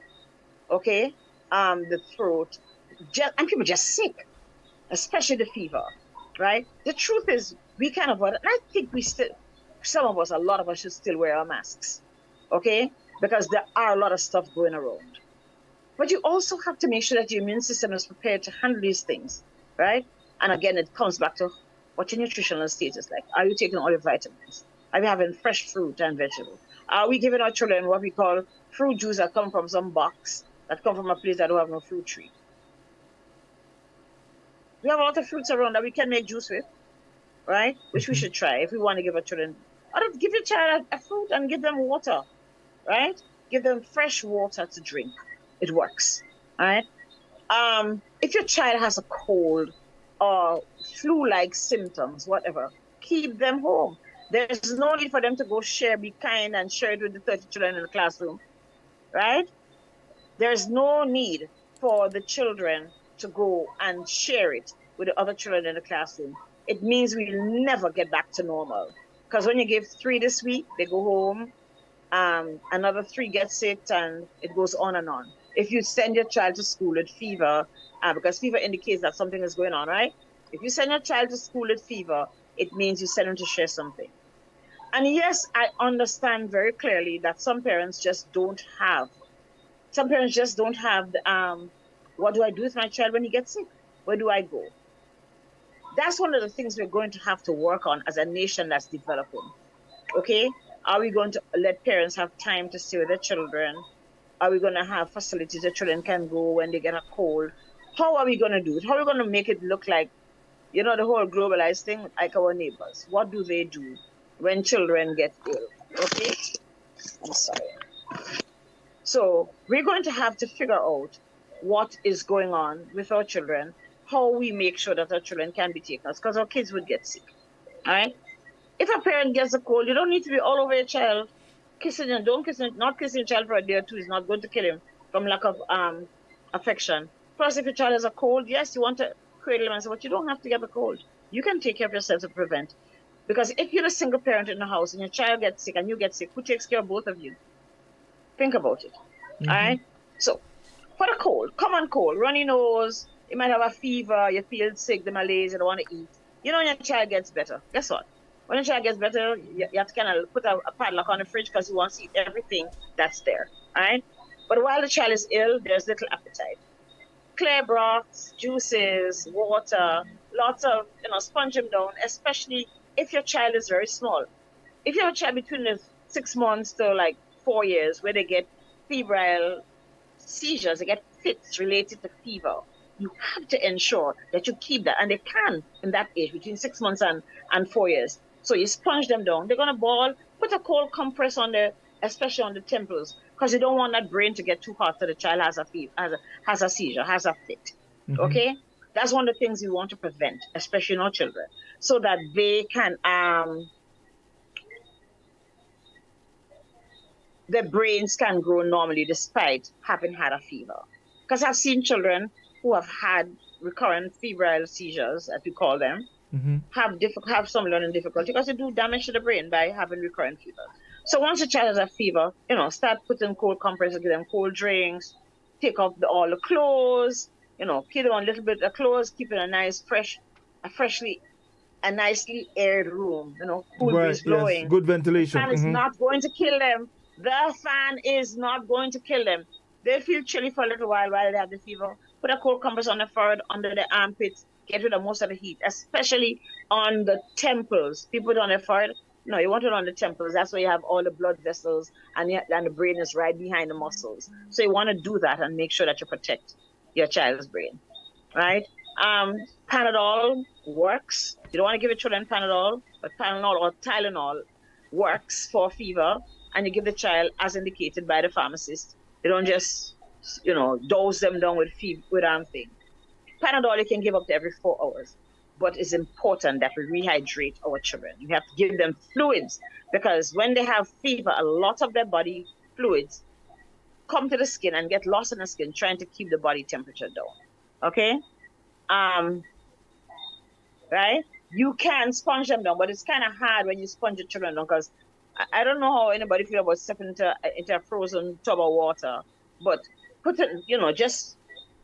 okay? The throat, and people just sick, especially the fever, right? The truth is, we can avoid it. And I think some of us, a lot of us should still wear our masks, okay? Because there are a lot of stuff going around. But you also have to make sure that your immune system is prepared to handle these things, right? And again, it comes back to what's your nutritional status like. Are you taking all your vitamins? Are we having fresh fruit and vegetables? Are we giving our children what we call fruit juice that come from some box, that come from a place that don't have no fruit tree? We have a lot of fruits around that we can make juice with, right? Which we should try if we want to give our children. Or give your child a fruit and give them water, right? Give them fresh water to drink. It works, all right? If your child has a cold or flu-like symptoms, whatever, keep them home. There's no need for them to go be kind and share it with the 30 children in the classroom, right? There's no need for the children to go and share it with the other children in the classroom. It means we'll never get back to normal. Because when you give 3 this week, they go home, another 3 get sick, and it goes on and on. If you send your child to school with fever, because fever indicates that something is going on, right? If you send your child to school with fever, it means you send them to share something. And yes, I understand very clearly that some parents just don't have what do I do with my child when he gets sick? Where do I go? That's one of the things we're going to have to work on as a nation that's developing, okay? Are we going to let parents have time to stay with their children? Are we going to have facilities that children can go when they get a cold? How are we going to do it? How are we going to make it look like, the whole globalized thing, like our neighbors? What do they do when children get ill? Okay? I'm sorry. So we're going to have to figure out what is going on with our children, how we make sure that our children can be taken, because our kids would get sick, all right? If a parent gets a cold, you don't need to be all over your child, kissing him. Not kissing your child for a day or two is not going to kill him from lack of affection. Plus, if your child has a cold, yes, you want to cradle him and say, but you don't have to get a cold. You can take care of yourself to prevent. Because if you're a single parent in the house and your child gets sick and you get sick, who takes care of both of you? Think about it, all right? So, for the cold, common cold, runny nose, you might have a fever, you feel sick, the malaise, you don't want to eat. When your child gets better, guess what? When your child gets better, you have to kind of put a padlock on the fridge because you want to eat everything that's there, all right? But while the child is ill, there's little appetite. Clear broths, juices, water, lots of, sponge them down, especially if your child is very small. If you have a child between the 6 months to like 4 years where they get febrile seizures, they get fits related to fever, you have to ensure that you keep that. And they can in that age, between 6 months and 4 years. So you sponge them down. They're going to bawl, put a cold compress on especially on the temples, because you don't want that brain to get too hot so the child has a fever, has a seizure, has a fit. Okay? That's one of the things we want to prevent, especially in our children, so that they can, their brains can grow normally despite having had a fever. Because I've seen children who have had recurrent febrile seizures, as we call them, have some learning difficulty because they do damage to the brain by having recurrent fever. So once a child has a fever, start putting cold compresses, give them cold drinks, take off all the clothes, keep them on a little bit of clothes, keep it a nice, a nicely aired room, cool breeze blowing. Yes, good ventilation. The fan is not going to kill them. The fan is not going to kill them. They feel chilly for a little while they have the fever. Put a cold compress on the forehead, under the armpits, get rid of most of the heat, especially on the temples. People put it on their forehead. No, you want it on the temples. That's where you have all the blood vessels and the brain is right behind the muscles. So you want to do that and make sure that you protect your child's brain, right? Panadol works. You don't want to give your children Panadol, but Panadol or Tylenol works for fever, and you give the child as indicated by the pharmacist. You don't just, dose them down with thing. Panadol you can give up to every 4 hours, but it's important that we rehydrate our children. You have to give them fluids, because when they have fever, a lot of their body fluids come to the skin and get lost in the skin, trying to keep the body temperature down. Okay? Right? You can sponge them down, but it's kind of hard when you sponge your children down, because I don't know how anybody feel about stepping into a frozen tub of water, but put it, just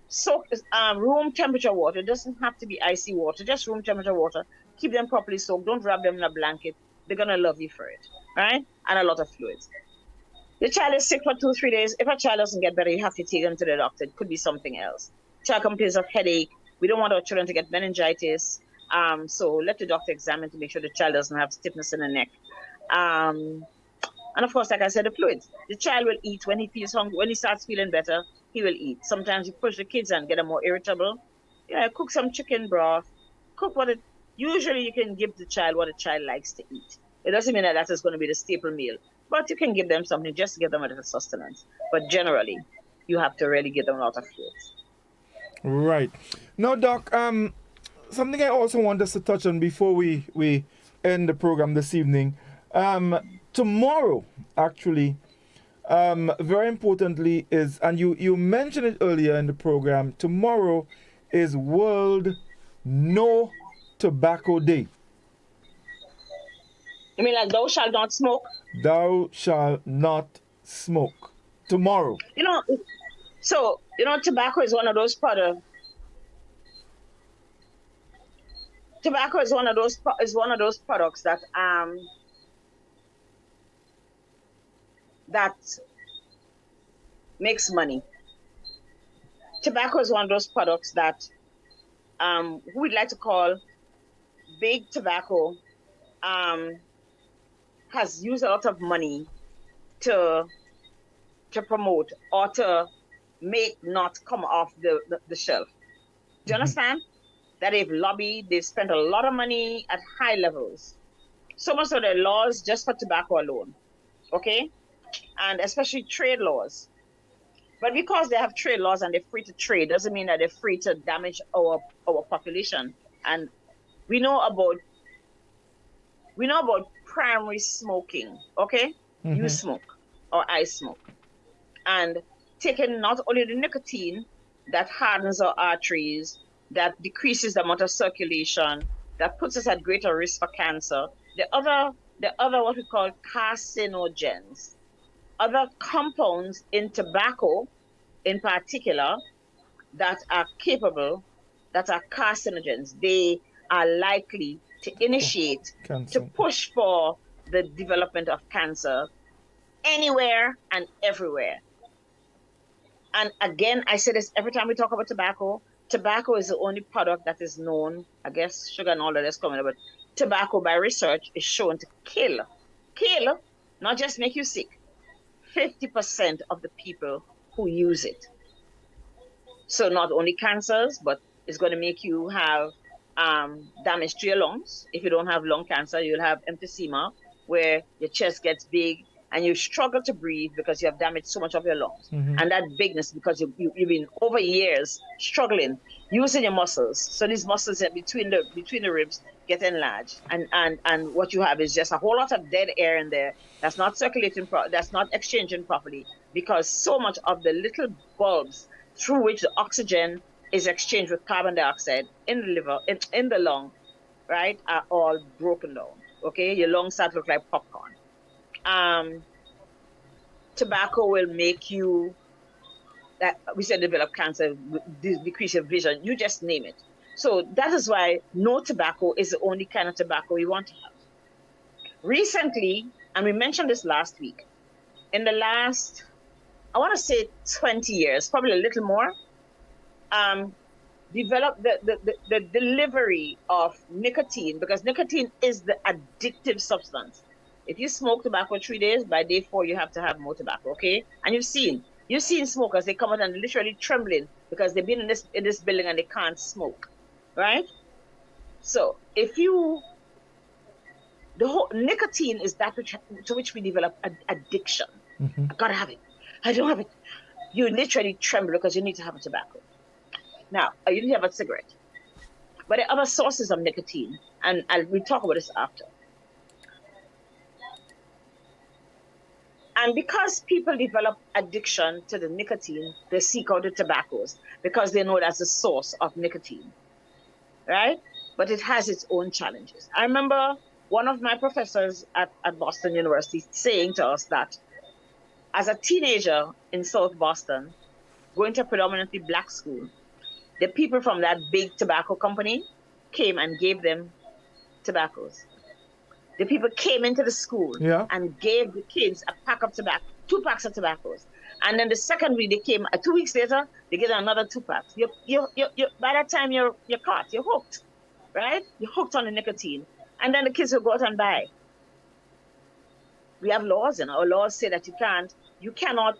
soak room temperature water. It doesn't have to be icy water, just room temperature water. Keep them properly soaked. Don't wrap them in a blanket. They're gonna love you for it, right? And a lot of fluids. The child is sick for 2-3 days. If a child doesn't get better, you have to take them to the doctor. It could be something else. Child complains of headache. We don't want our children to get meningitis. So let the doctor examine to make sure the child doesn't have stiffness in the neck. And of course, like I said, the fluids. The child will eat when he feels hungry. When he starts feeling better, he will eat. Sometimes you push the kids and get them more irritable. Cook some chicken broth. Cook usually you can give the child what a child likes to eat. It doesn't mean that is going to be the staple meal, but you can give them something just to give them a little sustenance. But generally, you have to really give them a lot of fluids. Right. Now, Doc, something I also want us to touch on before we end the program this evening. Tomorrow, actually, very importantly is, and you mentioned it earlier in the program, tomorrow is World No Tobacco Day. You mean like thou shalt not smoke? Thou shalt not smoke. Tomorrow. Tobacco is one of those products. Tobacco is one of those products that that makes money. Tobacco is one of those products that we'd like to call big tobacco. Has used a lot of money to promote or to make not come off the shelf. Do you understand? That they've lobbied, they've spent a lot of money at high levels. So much of the laws just for tobacco alone, okay? And especially trade laws. But because they have trade laws and they're free to trade, doesn't mean that they're free to damage our population. And we know about primary smoking, okay? Mm-hmm. You smoke or I smoke. And taking not only the nicotine that hardens our arteries, that decreases the amount of circulation, that puts us at greater risk for cancer. The other what we call carcinogens, other compounds in tobacco in particular that are carcinogens. They are likely to initiate, to push for the development of cancer anywhere and everywhere. And again, I say this every time we talk about tobacco. Tobacco is the only product that is known, I guess sugar and all that is coming, but tobacco by research is shown to kill, not just make you sick, 50% of the people who use it. So not only cancers, but it's going to make you have damage to your lungs. If you don't have lung cancer, you'll have emphysema, where your chest gets big and you struggle to breathe because you have damaged so much of your lungs. Mm-hmm. And that bigness because you've been over years struggling, using your muscles. So these muscles between the ribs get enlarged. And what you have is just a whole lot of dead air in there that's not circulating, that's not exchanging properly, because so much of the little bulbs through which the oxygen is exchanged with carbon dioxide in the liver, in the lung, right, are all broken down. Okay, your lungs start to look like popcorn. Tobacco will make you, we said, develop cancer, decrease your vision. You just name it. So that is why no tobacco is the only kind of tobacco we want to have. Recently, and we mentioned this last week, in the last, I want to say 20 years, probably a little more, developed the delivery of nicotine, because nicotine is the addictive substance. If you smoke tobacco 3 days, by day 4 you have to have more tobacco, okay? And you've seen smokers, they come out and literally trembling because they've been in this building and they can't smoke, right? So the whole nicotine is that to which we develop addiction. Mm-hmm. I gotta have it. I don't have it. You literally tremble because you need to have a tobacco. Now, you need to have a cigarette. But there are other sources of nicotine, and we'll talk about this after. And because people develop addiction to the nicotine, they seek out the tobaccos because they know that's the source of nicotine, right? But it has its own challenges. I remember one of my professors at Boston University saying to us that as a teenager in South Boston, going to a predominantly black school, the people from that big tobacco company came and gave them tobaccos. The people came into the school and gave the kids a pack of tobacco, 2 packs of tobaccos. And then the second week they came, 2 weeks later, they get another 2 packs. By that time you're caught, you're hooked, right? You're hooked on the nicotine. And then the kids will go out and buy. We have laws, and our laws say that you cannot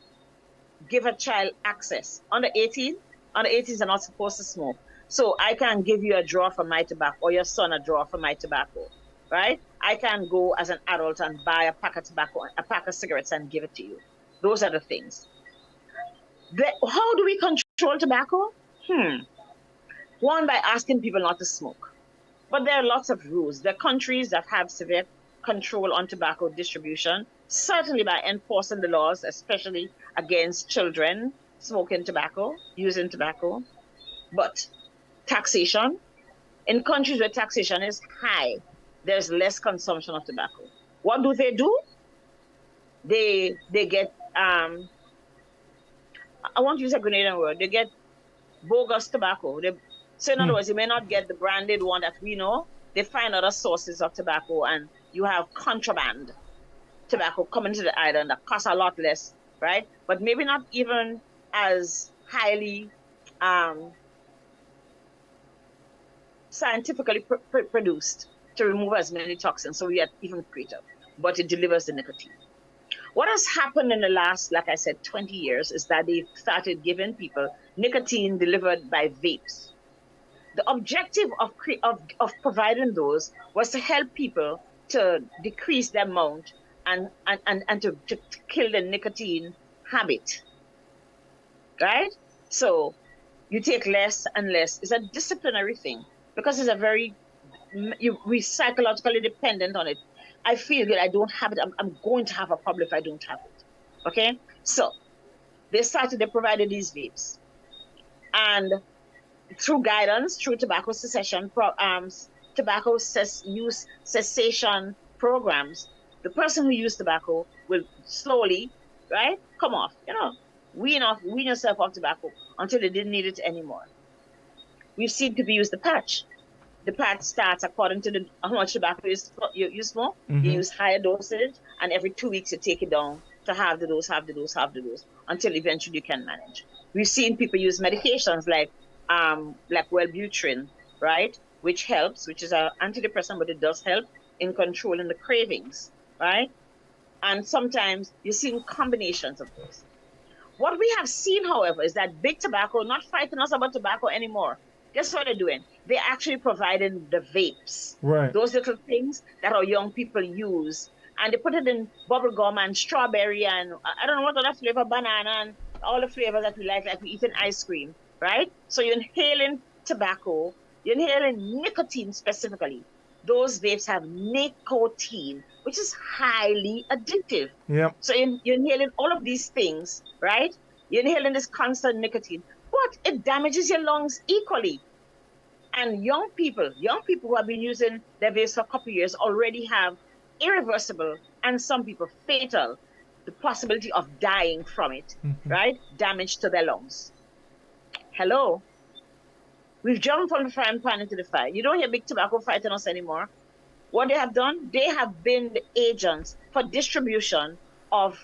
give a child access. Under 18s are not supposed to smoke. So I can give you a drawer for my tobacco, or your son a drawer for my tobacco, right? I can go as an adult and buy a pack of tobacco, a pack of cigarettes and give it to you. Those are the things. How do we control tobacco? One, by asking people not to smoke. But there are lots of rules. There are countries that have severe control on tobacco distribution, certainly by enforcing the laws, especially against children smoking tobacco, using tobacco. But taxation, in countries where taxation is high, there's less consumption of tobacco. What do? They get, I want to use a Grenadian word, they get bogus tobacco. So in other words, you may not get the branded one that we know. They find other sources of tobacco, and you have contraband tobacco coming to the island that costs a lot less, right? But maybe not even as highly scientifically produced to remove as many toxins, so we are even greater, but it delivers the nicotine. What has happened in the last, like I said, 20 years is that they've started giving people nicotine delivered by vapes. The objective of providing those was to help people to decrease the amount and to kill the nicotine habit, right? So you take less and less. It's a disciplinary thing because it's we psychologically dependent on it. I feel good, I don't have it, I'm going to have a problem if I don't have it, okay? So they provided these vapes. And through guidance, through tobacco cessation, use cessation programs, the person who used tobacco will slowly, right, come off, wean yourself off tobacco until they didn't need it anymore. We've seen people use the patch. The patch starts according to how much tobacco you smoke. You use higher dosage, and every 2 weeks you take it down to half the dose, until eventually you can manage. We've seen people use medications like Wellbutrin, right, which helps, which is an antidepressant, but it does help in controlling the cravings, right? And sometimes you're seeing combinations of those. What we have seen, however, is that big tobacco not fighting us about tobacco anymore. Guess what they're doing? They're actually providing the vapes. Right. Those little things that our young people use. And they put it in bubble gum and strawberry and I don't know what other flavor, banana and all the flavors that we like we eat in ice cream, right? So you're inhaling tobacco, you're inhaling nicotine specifically. Those vapes have nicotine, which is highly addictive. Yep. So you're inhaling all of these things, right? You're inhaling this constant nicotine. But it damages your lungs equally. And young people who have been using their vapes for a couple of years already have irreversible and some people fatal, the possibility of dying from it, right? Damage to their lungs. Hello? We've jumped from the frying pan into the fire. You don't hear big tobacco fighting us anymore. What they have done, they have been the agents for distribution of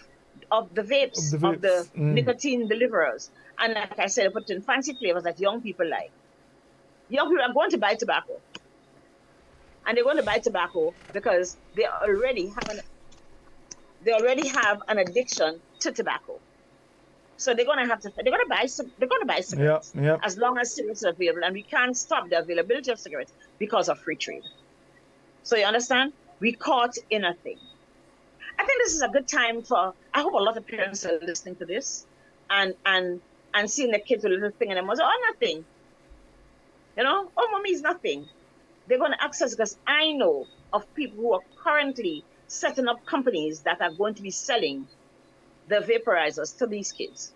the vapes, of the nicotine deliverers. And like I said, they put in fancy flavors that young people like. Young people are going to buy tobacco. And they're going to buy tobacco because they already have an addiction to tobacco. So they're going to buy cigarettes as long as cigarettes are available. And we can't stop the availability of cigarettes because of free trade. So you understand? We're caught in a thing. I think this is a good time I hope a lot of parents are listening to this and seeing the kids with a little thing in their mouth, nothing. Oh, mommy is nothing. They're going to access because I know of people who are currently setting up companies that are going to be selling the vaporizers to these kids,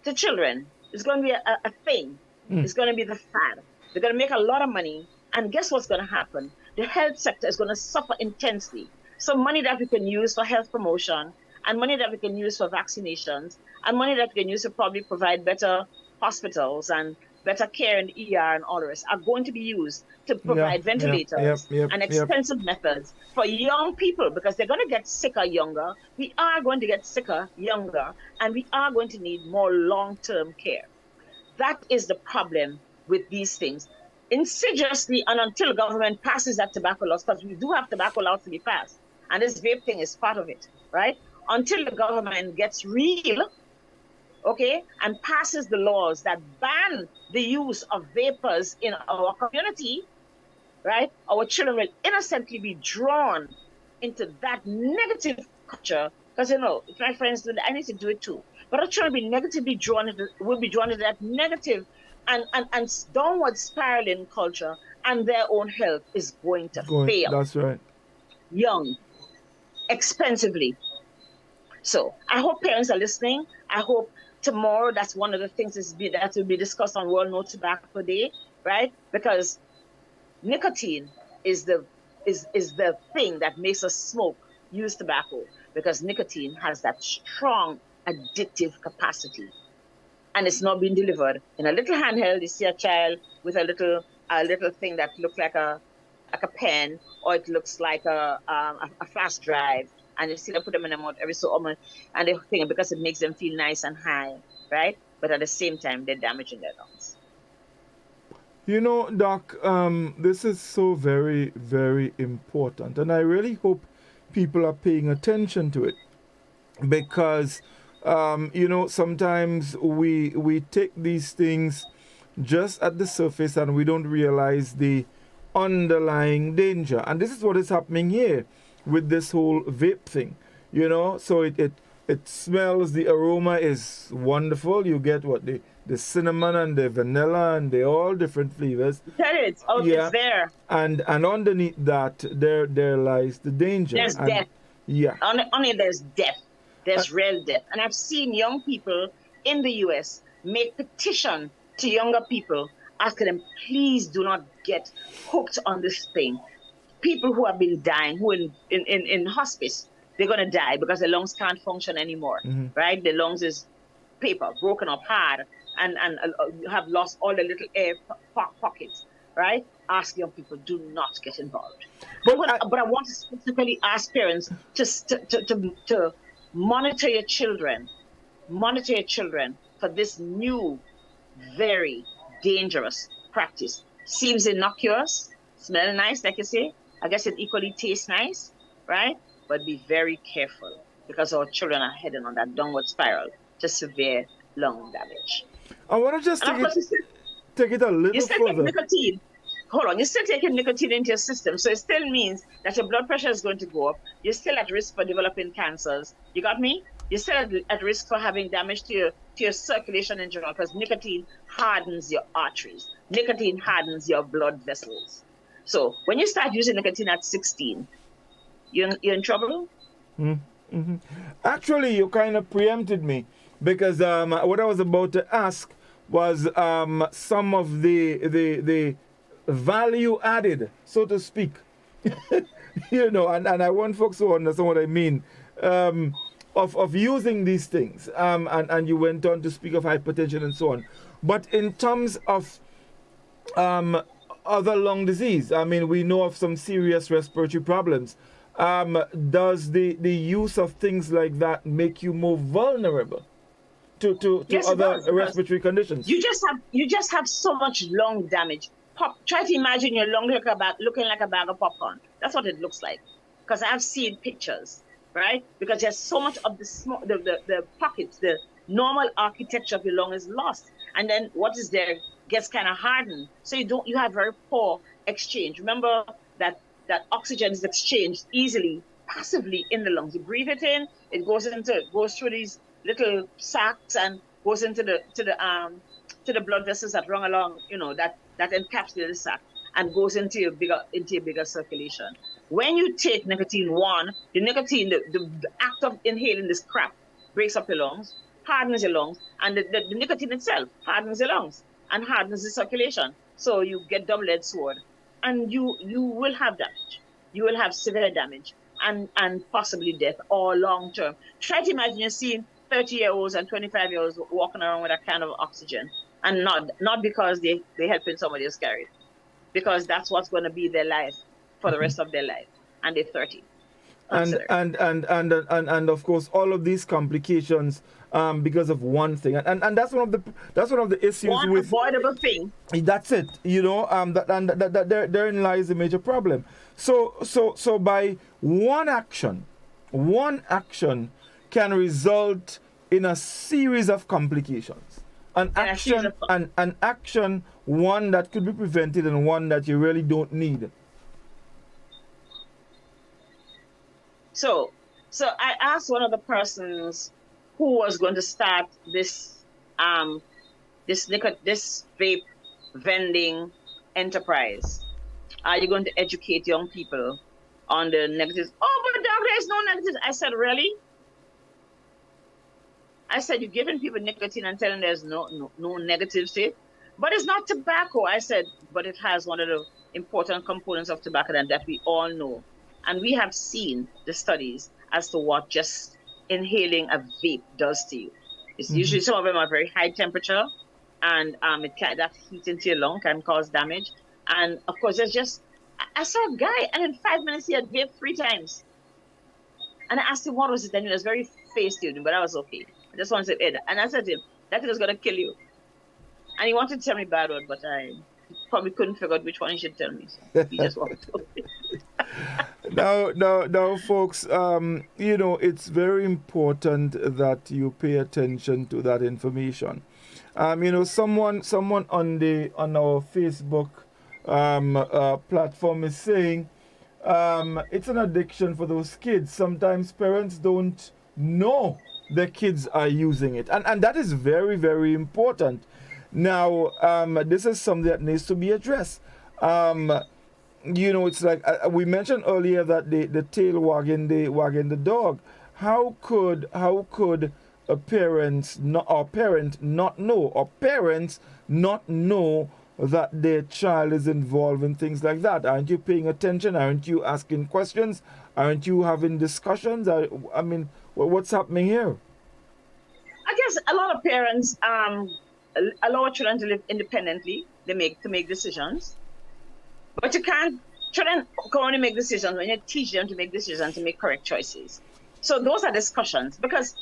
to children. It's going to be a thing. It's going to be the fad. They're going to make a lot of money. And guess what's going to happen? the health sector is going to suffer intensely. So money that we can use for health promotion, and money that we can use for vaccinations, and money that we can use to probably provide better hospitals and better care in ER and all the rest are going to be used to provide ventilators and expensive methods for young people, because they're going to get sicker younger. We are going to get sicker younger, and we are going to need more long-term care. That is the problem with these things. Insidiously, and until government passes that tobacco laws, because we do have tobacco laws to be passed, and this vape thing is part of it, right? Until the government gets real, okay, and passes the laws that ban the use of vapors in our community, right? Our children will innocently be drawn into that negative culture, because, you know, if my friends do that, I need to do it too. But our children will be negatively drawn into, that negative and downward spiraling culture, and their own health is going to fail. That's right. Young, expensively. So I hope parents are listening. I hope tomorrow, that's one of the things that will be discussed on World No Tobacco Day, right? Because nicotine is the thing that makes us use tobacco, because nicotine has that strong addictive capacity. And it's not being delivered in a little handheld. You see a child with a little thing that looks like a pen, or it looks like a flash drive, and you see them put them in their mouth every so often, and they think because it makes them feel nice and high, right? But at the same time, they're damaging their lungs. You know, Doc, this is so very, very important, and I really hope people are paying attention to it, because you know, sometimes we take these things just at the surface and we don't realize the underlying danger. And this is what is happening here with this whole vape thing, you know. So it smells, the aroma is wonderful. You get what, the cinnamon and the vanilla and the all different flavors. It's there. And underneath that there lies the danger. There's death. Yeah. Only there's death. There's real death. And I've seen young people in the US make petition to younger people, asking them, please do not get hooked on this thing. People who have been dying, who in hospice, they're going to die because their lungs can't function anymore, right? The lungs is paper, broken up hard, and have lost all the little air pockets, right? Ask young people, do not get involved. But I want to specifically ask parents to monitor your children for this new, very dangerous practice. Seems innocuous, smell nice, like you say. I guess it equally tastes nice, right? But be very careful, because our children are heading on that downward spiral to severe lung damage. I want to just take it a little further. Nicotine. Hold on, you're still taking nicotine into your system, so it still means that your blood pressure is going to go up. You're still at risk for developing cancers. You got me? You're still at risk for having damage to your circulation in general, because nicotine hardens your arteries. Nicotine hardens your blood vessels. So when you start using nicotine at 16, you're in trouble? Mm-hmm. Actually, you kind of preempted me, because what I was about to ask was some of the value added, so to speak. You know, and I want folks to understand what I mean, of using these things. And you went on to speak of hypertension and so on. But in terms of other lung disease, I mean, we know of some serious respiratory problems. Does the use of things like that make you more vulnerable to yes, other respiratory conditions? You just have so much lung damage. Try to imagine your lung looking like a bag of popcorn. That's what it looks like. Because I've seen pictures, right? Because there's so much of the pockets, the normal architecture of your lung is lost, and then what is there gets kind of hardened. So you have very poor exchange. Remember that oxygen is exchanged easily, passively in the lungs. You breathe it in, it goes through these little sacs and goes into the blood vessels that run along, you know, that encapsulate the sac, and goes into your bigger circulation. When you take nicotine, the act of inhaling this crap breaks up your lungs, hardens your lungs, and the nicotine itself hardens your lungs and hardens the circulation. So you get double-edged sword. and you will have damage. You will have severe damage and possibly death or long term. Try to imagine you're seeing 30-year-olds and 25-year-olds walking around with a can of oxygen, and not because they're helping somebody else carry it, because that's what's going to be their life for the rest of their life, and they're 30. And of course all of these complications because of one thing, and that's one of the issues one with avoidable thing. That's it, that therein lies the major problem. So by one action can result in a series of complications. An action, one that could be prevented and one that you really don't need. So I asked one of the persons who was going to start this vape vending enterprise. Are you going to educate young people on the negatives? Oh, but doc, there's no negatives. I said, really? I said, you're giving people nicotine and telling there's no negatives to it. But it's not tobacco. I said, but it has one of the important components of tobacco that we all know. And we have seen the studies as to what just inhaling a vape does to you. It's usually, some of them are very high temperature, and that heat into your lung can cause damage. And of course, I saw a guy, and in 5 minutes he had vaped 3 times. And I asked him what was it, and he was very face-tuned, but I was okay. I just wanted to say, and I said to him, that is going to kill you. And he wanted to tell me bad word, but I probably couldn't figure out which one he should tell me. So he just walked away. Now, folks, it's very important that you pay attention to that information. Someone on our Facebook platform is saying it's an addiction for those kids. Sometimes parents don't know their kids are using it, and that is very, very important. Now, this is something that needs to be addressed. It's like we mentioned earlier that the tail wagging the dog. How could a parent not know that their child is involved in things like that? Aren't you paying attention? Aren't you asking questions? Aren't you having discussions? What's happening here? I guess a lot of parents allow children to live independently. They make decisions. But children can only make decisions when you teach them to make decisions, to make correct choices. So those are discussions, because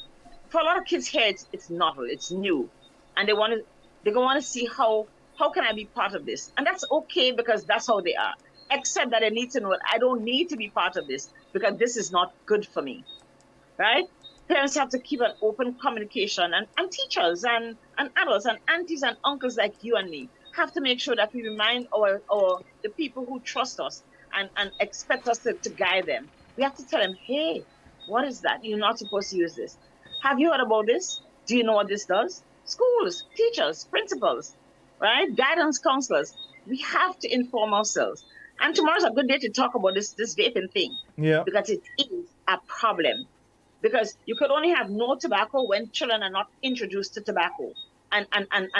for a lot of kids here, it's novel, it's new. And they're going to want to see how can I be part of this? And that's okay, because that's how they are. Except that they need to know that I don't need to be part of this, because this is not good for me, right? Parents have to keep an open communication, and teachers and adults and aunties and uncles like you and me have to make sure that we remind the people who trust us and expect us to guide them. We have to tell them, hey, what is that? You're not supposed to use this. Have you heard about this? Do you know what this does? Schools, teachers, principals, right? Guidance counselors. We have to inform ourselves. And tomorrow's a good day to talk about this vaping thing. Yeah. Because it is a problem. Because you could only have no tobacco when children are not introduced to tobacco and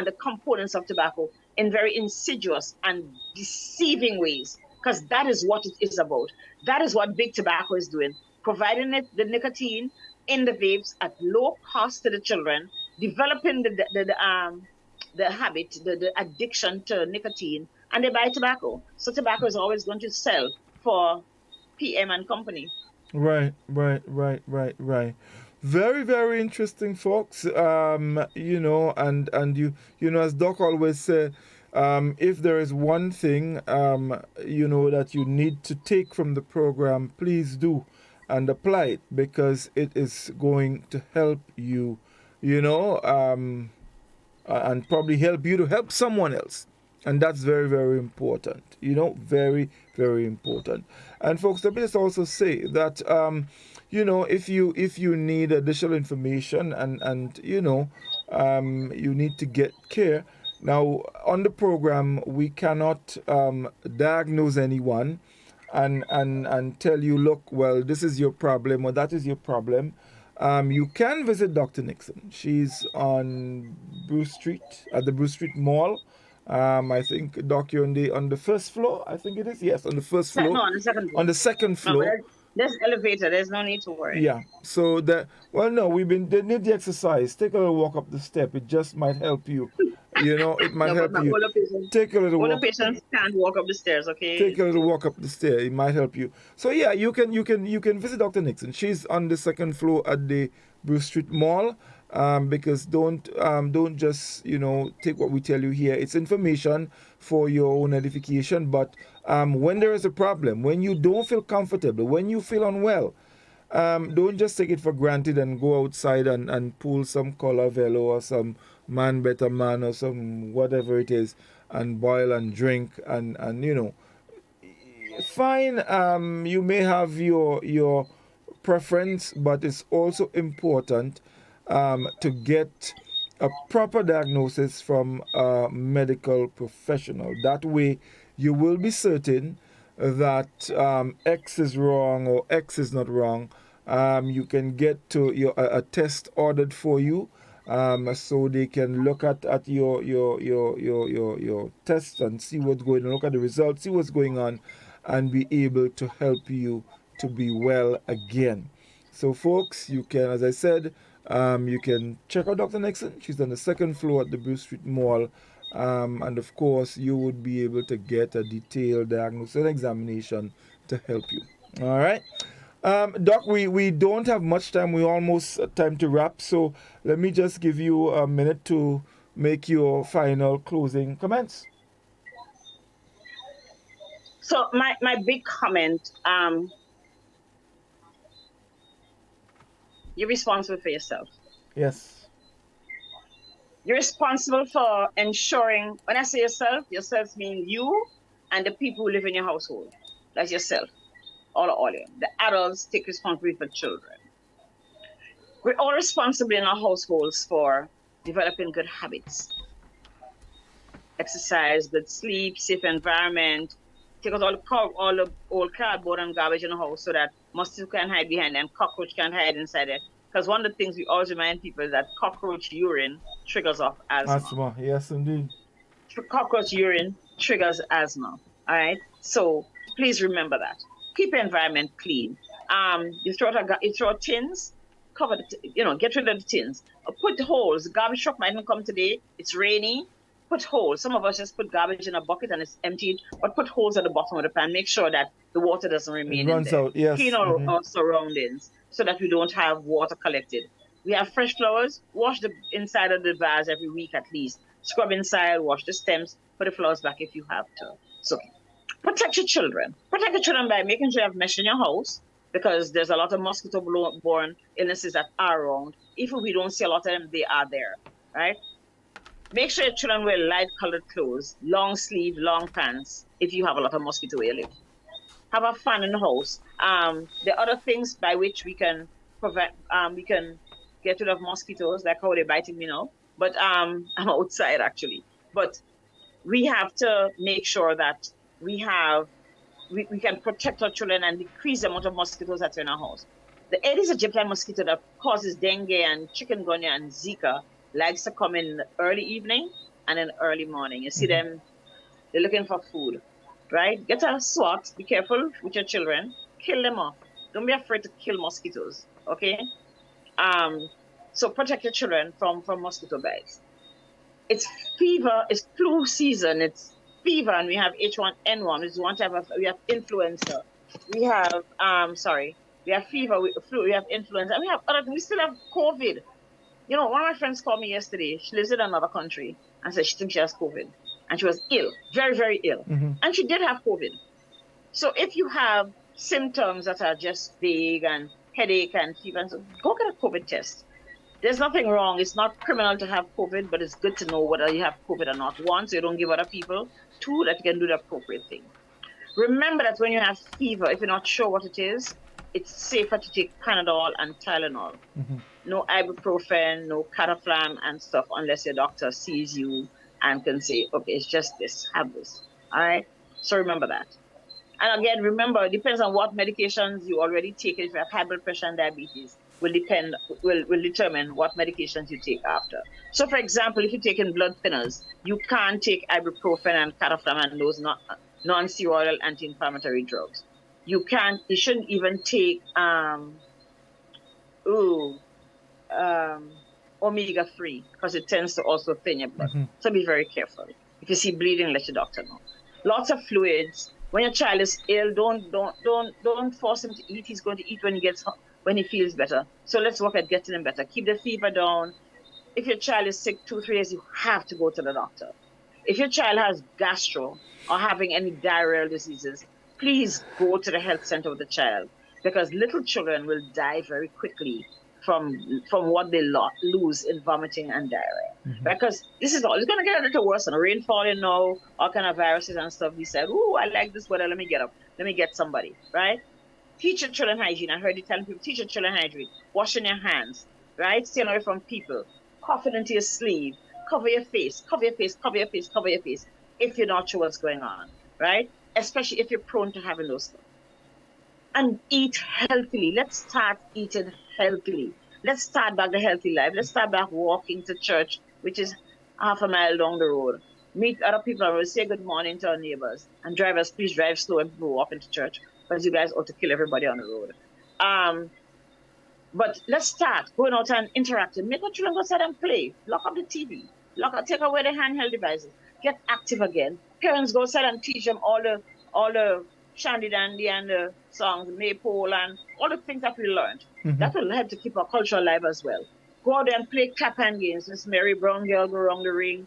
the components of tobacco in very insidious and deceiving ways, because that is what it is about. That is what big tobacco is doing, providing the nicotine in the vapes at low cost to the children, developing the habit, the addiction to nicotine, and they buy tobacco. So tobacco is always going to sell for PM and company. Right. Very, very interesting, folks. And as Doc always said, if there is one thing, that you need to take from the program, please do and apply it, because it is going to help you, and probably help you to help someone else. And that's very, very important, very, very important. And folks, let me just also say that, if you need additional information and you need to get care. Now, on the program, we cannot diagnose anyone and tell you, look, well, this is your problem or that is your problem. You can visit Dr. Nixon. She's on Bruce Street, at the Bruce Street Mall. I think, Doc, you're on the first floor. I think it is. Yes, on the first floor. No, on the second floor. On the second No, floor. there's elevator. There's no need to worry. Yeah. So no, they need the exercise. Take a little walk up the step. It just might help you. It might No, help but you. older patients, Take a little older walk. patients can't walk up the stairs. Okay. Take a little walk up the stair. It might help you. So yeah, you can visit Dr. Nixon. She's on the second floor at the Bruce Street Mall. Because don't just take what we tell you here. It's information for your own edification. But when there is a problem, when you don't feel comfortable, when you feel unwell, don't just take it for granted and go outside and pull some color velo or some man better man or some whatever it is and boil and drink and fine. You may have your preference, but it's also important to get a proper diagnosis from a medical professional. That way, you will be certain that X is wrong or X is not wrong. You can get to a test ordered for you, so they can look at your test and see what's going on, look at the results, see what's going on, and be able to help you to be well again. So, folks, you can, as I said, you can check out Dr. Nixon. She's on the second floor at the Bruce Street Mall. And of course, you would be able to get a detailed diagnosis and examination to help you. All right. Doc, we don't have much time. We almost time to wrap. So let me just give you a minute to make your final closing comments. So my big comment, you're responsible for yourself. Yes. You're responsible for ensuring, when I say yourself means you and the people who live in your household. That's yourself. All of you. The adults take responsibility for children. We're all responsible in our households for developing good habits. Exercise, good sleep, safe environment. Take out all the old cardboard and garbage in the house so that mosquito can hide behind and cockroach can hide inside it. Because one of the things we always remind people is that cockroach urine triggers off asthma. Asthma, yes, indeed. Cockroach urine triggers asthma. All right. So please remember that. Keep your environment clean. You throw out tins, cover get rid of the tins. Put holes. The garbage truck might not come today. It's rainy. Put holes. Some of us just put garbage in a bucket and it's emptied, but put holes at the bottom of the pan. Make sure that the water doesn't remain in there. Out, yes. Clean our surroundings so that we don't have water collected. We have fresh flowers. Wash the inside of the vase every week at least. Scrub inside, wash the stems, put the flowers back if you have to. So protect your children. Protect your children by making sure you have mesh in your house, because there's a lot of mosquito-borne illnesses that are around. Even if we don't see a lot of them, they are there, right? Make sure your children wear light-colored clothes, long sleeve, long pants, if you have a lot of mosquito where you live. Have a fan in the house. There are other things by which we can prevent, we can get rid of mosquitoes, like how they're biting me now. But I'm outside, actually. But we have to make sure that we can protect our children and decrease the amount of mosquitoes that's in our house. The Aedes aegypti mosquito that causes dengue and chikungunya and Zika likes to come in the early evening and in the early morning. You see them, they're looking for food, right? Get a SWAT, be careful with your children, kill them off. Don't be afraid to kill mosquitoes, okay? So protect your children from mosquito bites. It's fever, it's flu season, it's fever, and we have H1N1, we have influenza. We have, we have fever, flu, we have influenza, and we have other things. We still have COVID. You know, one of my friends called me yesterday. She lives in another country and said she thinks she has COVID. And she was ill, very, very ill. Mm-hmm. And she did have COVID. So if you have symptoms that are just vague and headache and fever, and so, go get a COVID test. There's nothing wrong. It's not criminal to have COVID, but it's good to know whether you have COVID or not. One, so you don't give other people. Two, that you can do the appropriate thing. Remember that when you have fever, if you're not sure what it is, it's safer to take Panadol and Tylenol. Mm-hmm. No ibuprofen, no Cataflam and stuff unless your doctor sees you and can say, okay, it's just this, have this. All right? So remember that. And again, remember, it depends on what medications you already take. If you have high blood pressure and diabetes, will determine what medications you take after. So, for example, if you're taking blood thinners, you can't take ibuprofen and cataflam and those non-steroidal anti-inflammatory drugs. You shouldn't even take omega-3 because it tends to also thin your blood. So be very careful. If you see bleeding, let your doctor know. Lots of fluids. When your child is ill, don't force him to eat. He's going to eat when he feels better. So let's work at getting him better. Keep the fever down. If your child is sick 2-3 days, you have to go to the doctor. If your child has gastro or having any diarrheal diseases, please go to the health center with the child, because little children will die very quickly from what they lose in vomiting and diarrhea. Because this is all, it's going to get a little worse. And rain falling now, all kind of viruses and stuff. We said, "Ooh, I like this weather. Let me get up. Let me get somebody," right? Teach your children hygiene. I heard you telling people, teach your children hygiene. Washing your hands, right? Staying away from people. Coughing into your sleeve. Cover your face. Cover your face. Cover your face. Cover your face. If you're not sure what's going on, right? Especially if you're prone to having those things. And eat healthily. Let's start eating healthily. Let's start back the healthy life. Let's start back walking to church, which is half a mile down the road. Meet other people and we'll say good morning to our neighbors. And drivers, please drive slow and people walk into church, because you guys ought to kill everybody on the road. But let's start going out and interacting. Make our children go outside and play. Lock up the TV. Take away the handheld devices. Get active again. Parents go outside and teach them all the shandy dandy and the songs, maypole and all the things that we learned. That will help to keep our culture alive as well. Go out there and play clap hand games. Miss Mary Brown Girl Go Round the Ring.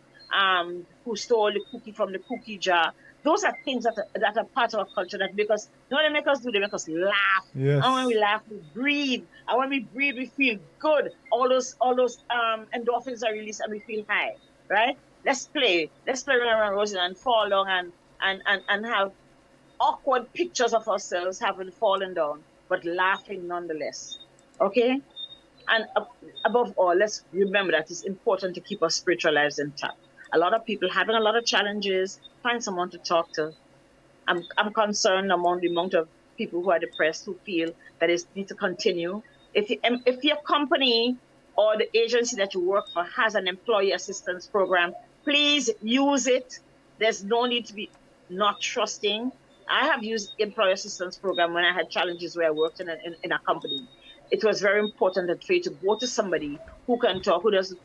Who stole the cookie from the cookie jar. Those are things that are part of our culture that make us, you know what they make us do? They make us laugh. Yes. And when we laugh, we breathe. And when we breathe, we feel good. All those endorphins are released and we feel high, right? Let's play around Rosie and fall down and have awkward pictures of ourselves having fallen down, but laughing nonetheless. Okay? And above all, let's remember that it's important to keep our spiritual lives intact. A lot of people having a lot of challenges, find someone to talk to. I'm concerned among the amount of people who are depressed, who feel that it needs to continue. If your company or the agency that you work for has an employee assistance program, please use it. There's no need to be not trusting. I have used employee assistance program when I had challenges where I worked in a company. It was very important for you to go to somebody who can talk,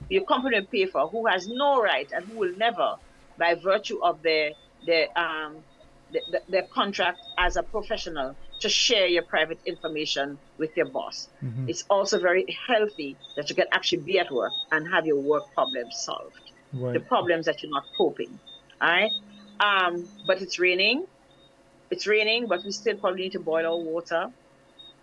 your company will pay for, who has no right and who will never, by virtue of their contract as a professional, to share your private information with your boss. It's also very healthy that you can actually be at work and have your work problems solved. Right. The problems that you're not coping. All right. But it's raining. But we still probably need to boil our water.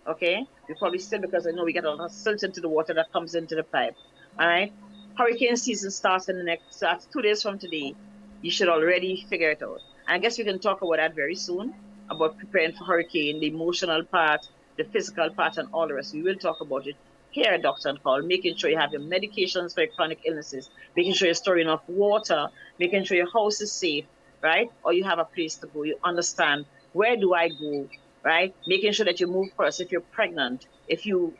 Okay, we probably still, because I know we get a lot of silt into the water that comes into the pipe. All right, hurricane season starts 2 days from today. You should already figure it out. And I guess we can talk about that very soon, about preparing for hurricane, the emotional part, the physical part, and all the rest. We will talk about it here at Doctor on Call, making sure you have your medications for your chronic illnesses, making sure you're storing enough water, making sure your house is safe, right? Or you have a place to go. You understand, where do I go? Right? Making sure that you move first. If you're pregnant, if you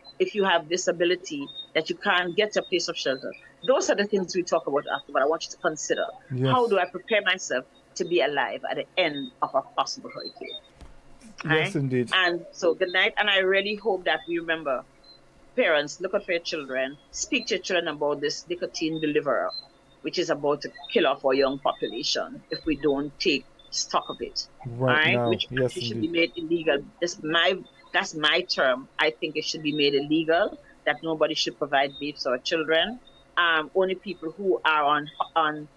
have disability, that you can't get to a place of shelter. Those are the things we talk about after, but I want you to consider, how do I prepare myself to be alive at the end of a possible hurricane? Yes, indeed. And so good night. And I really hope that we remember, parents, look out for your children. Speak to your children about this nicotine deliverer, which is about to kill off our young population if we don't take stock of it, right? Now. Which yes, should be made illegal. That's my term. I think it should be made illegal, that nobody should provide vapes to our children. Only people who are on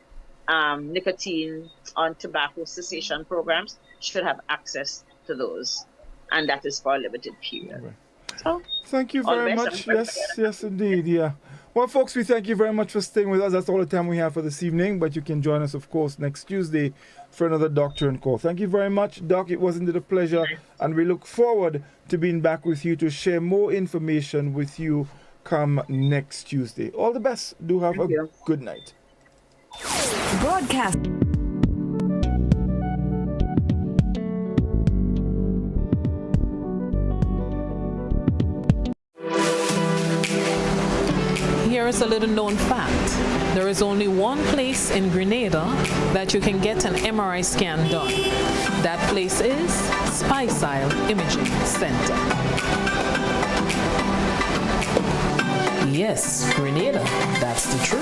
nicotine, on tobacco cessation programs should have access to those, and that is for a limited period. Right. So, thank you very much. Yes, indeed. Yeah. Well, folks, we thank you very much for staying with us. That's all the time we have for this evening, but you can join us, of course, next Tuesday for another Doctor on Call. Thank you very much, Doc. It was indeed a pleasure, and we look forward to being back with you to share more information with you come next Tuesday. All the best. Do have a good night. Broadcast. is a little known fact. There is only one place in Grenada that you can get an MRI scan done. That place is Speysile Imaging Center. Yes, Grenada, that's the truth.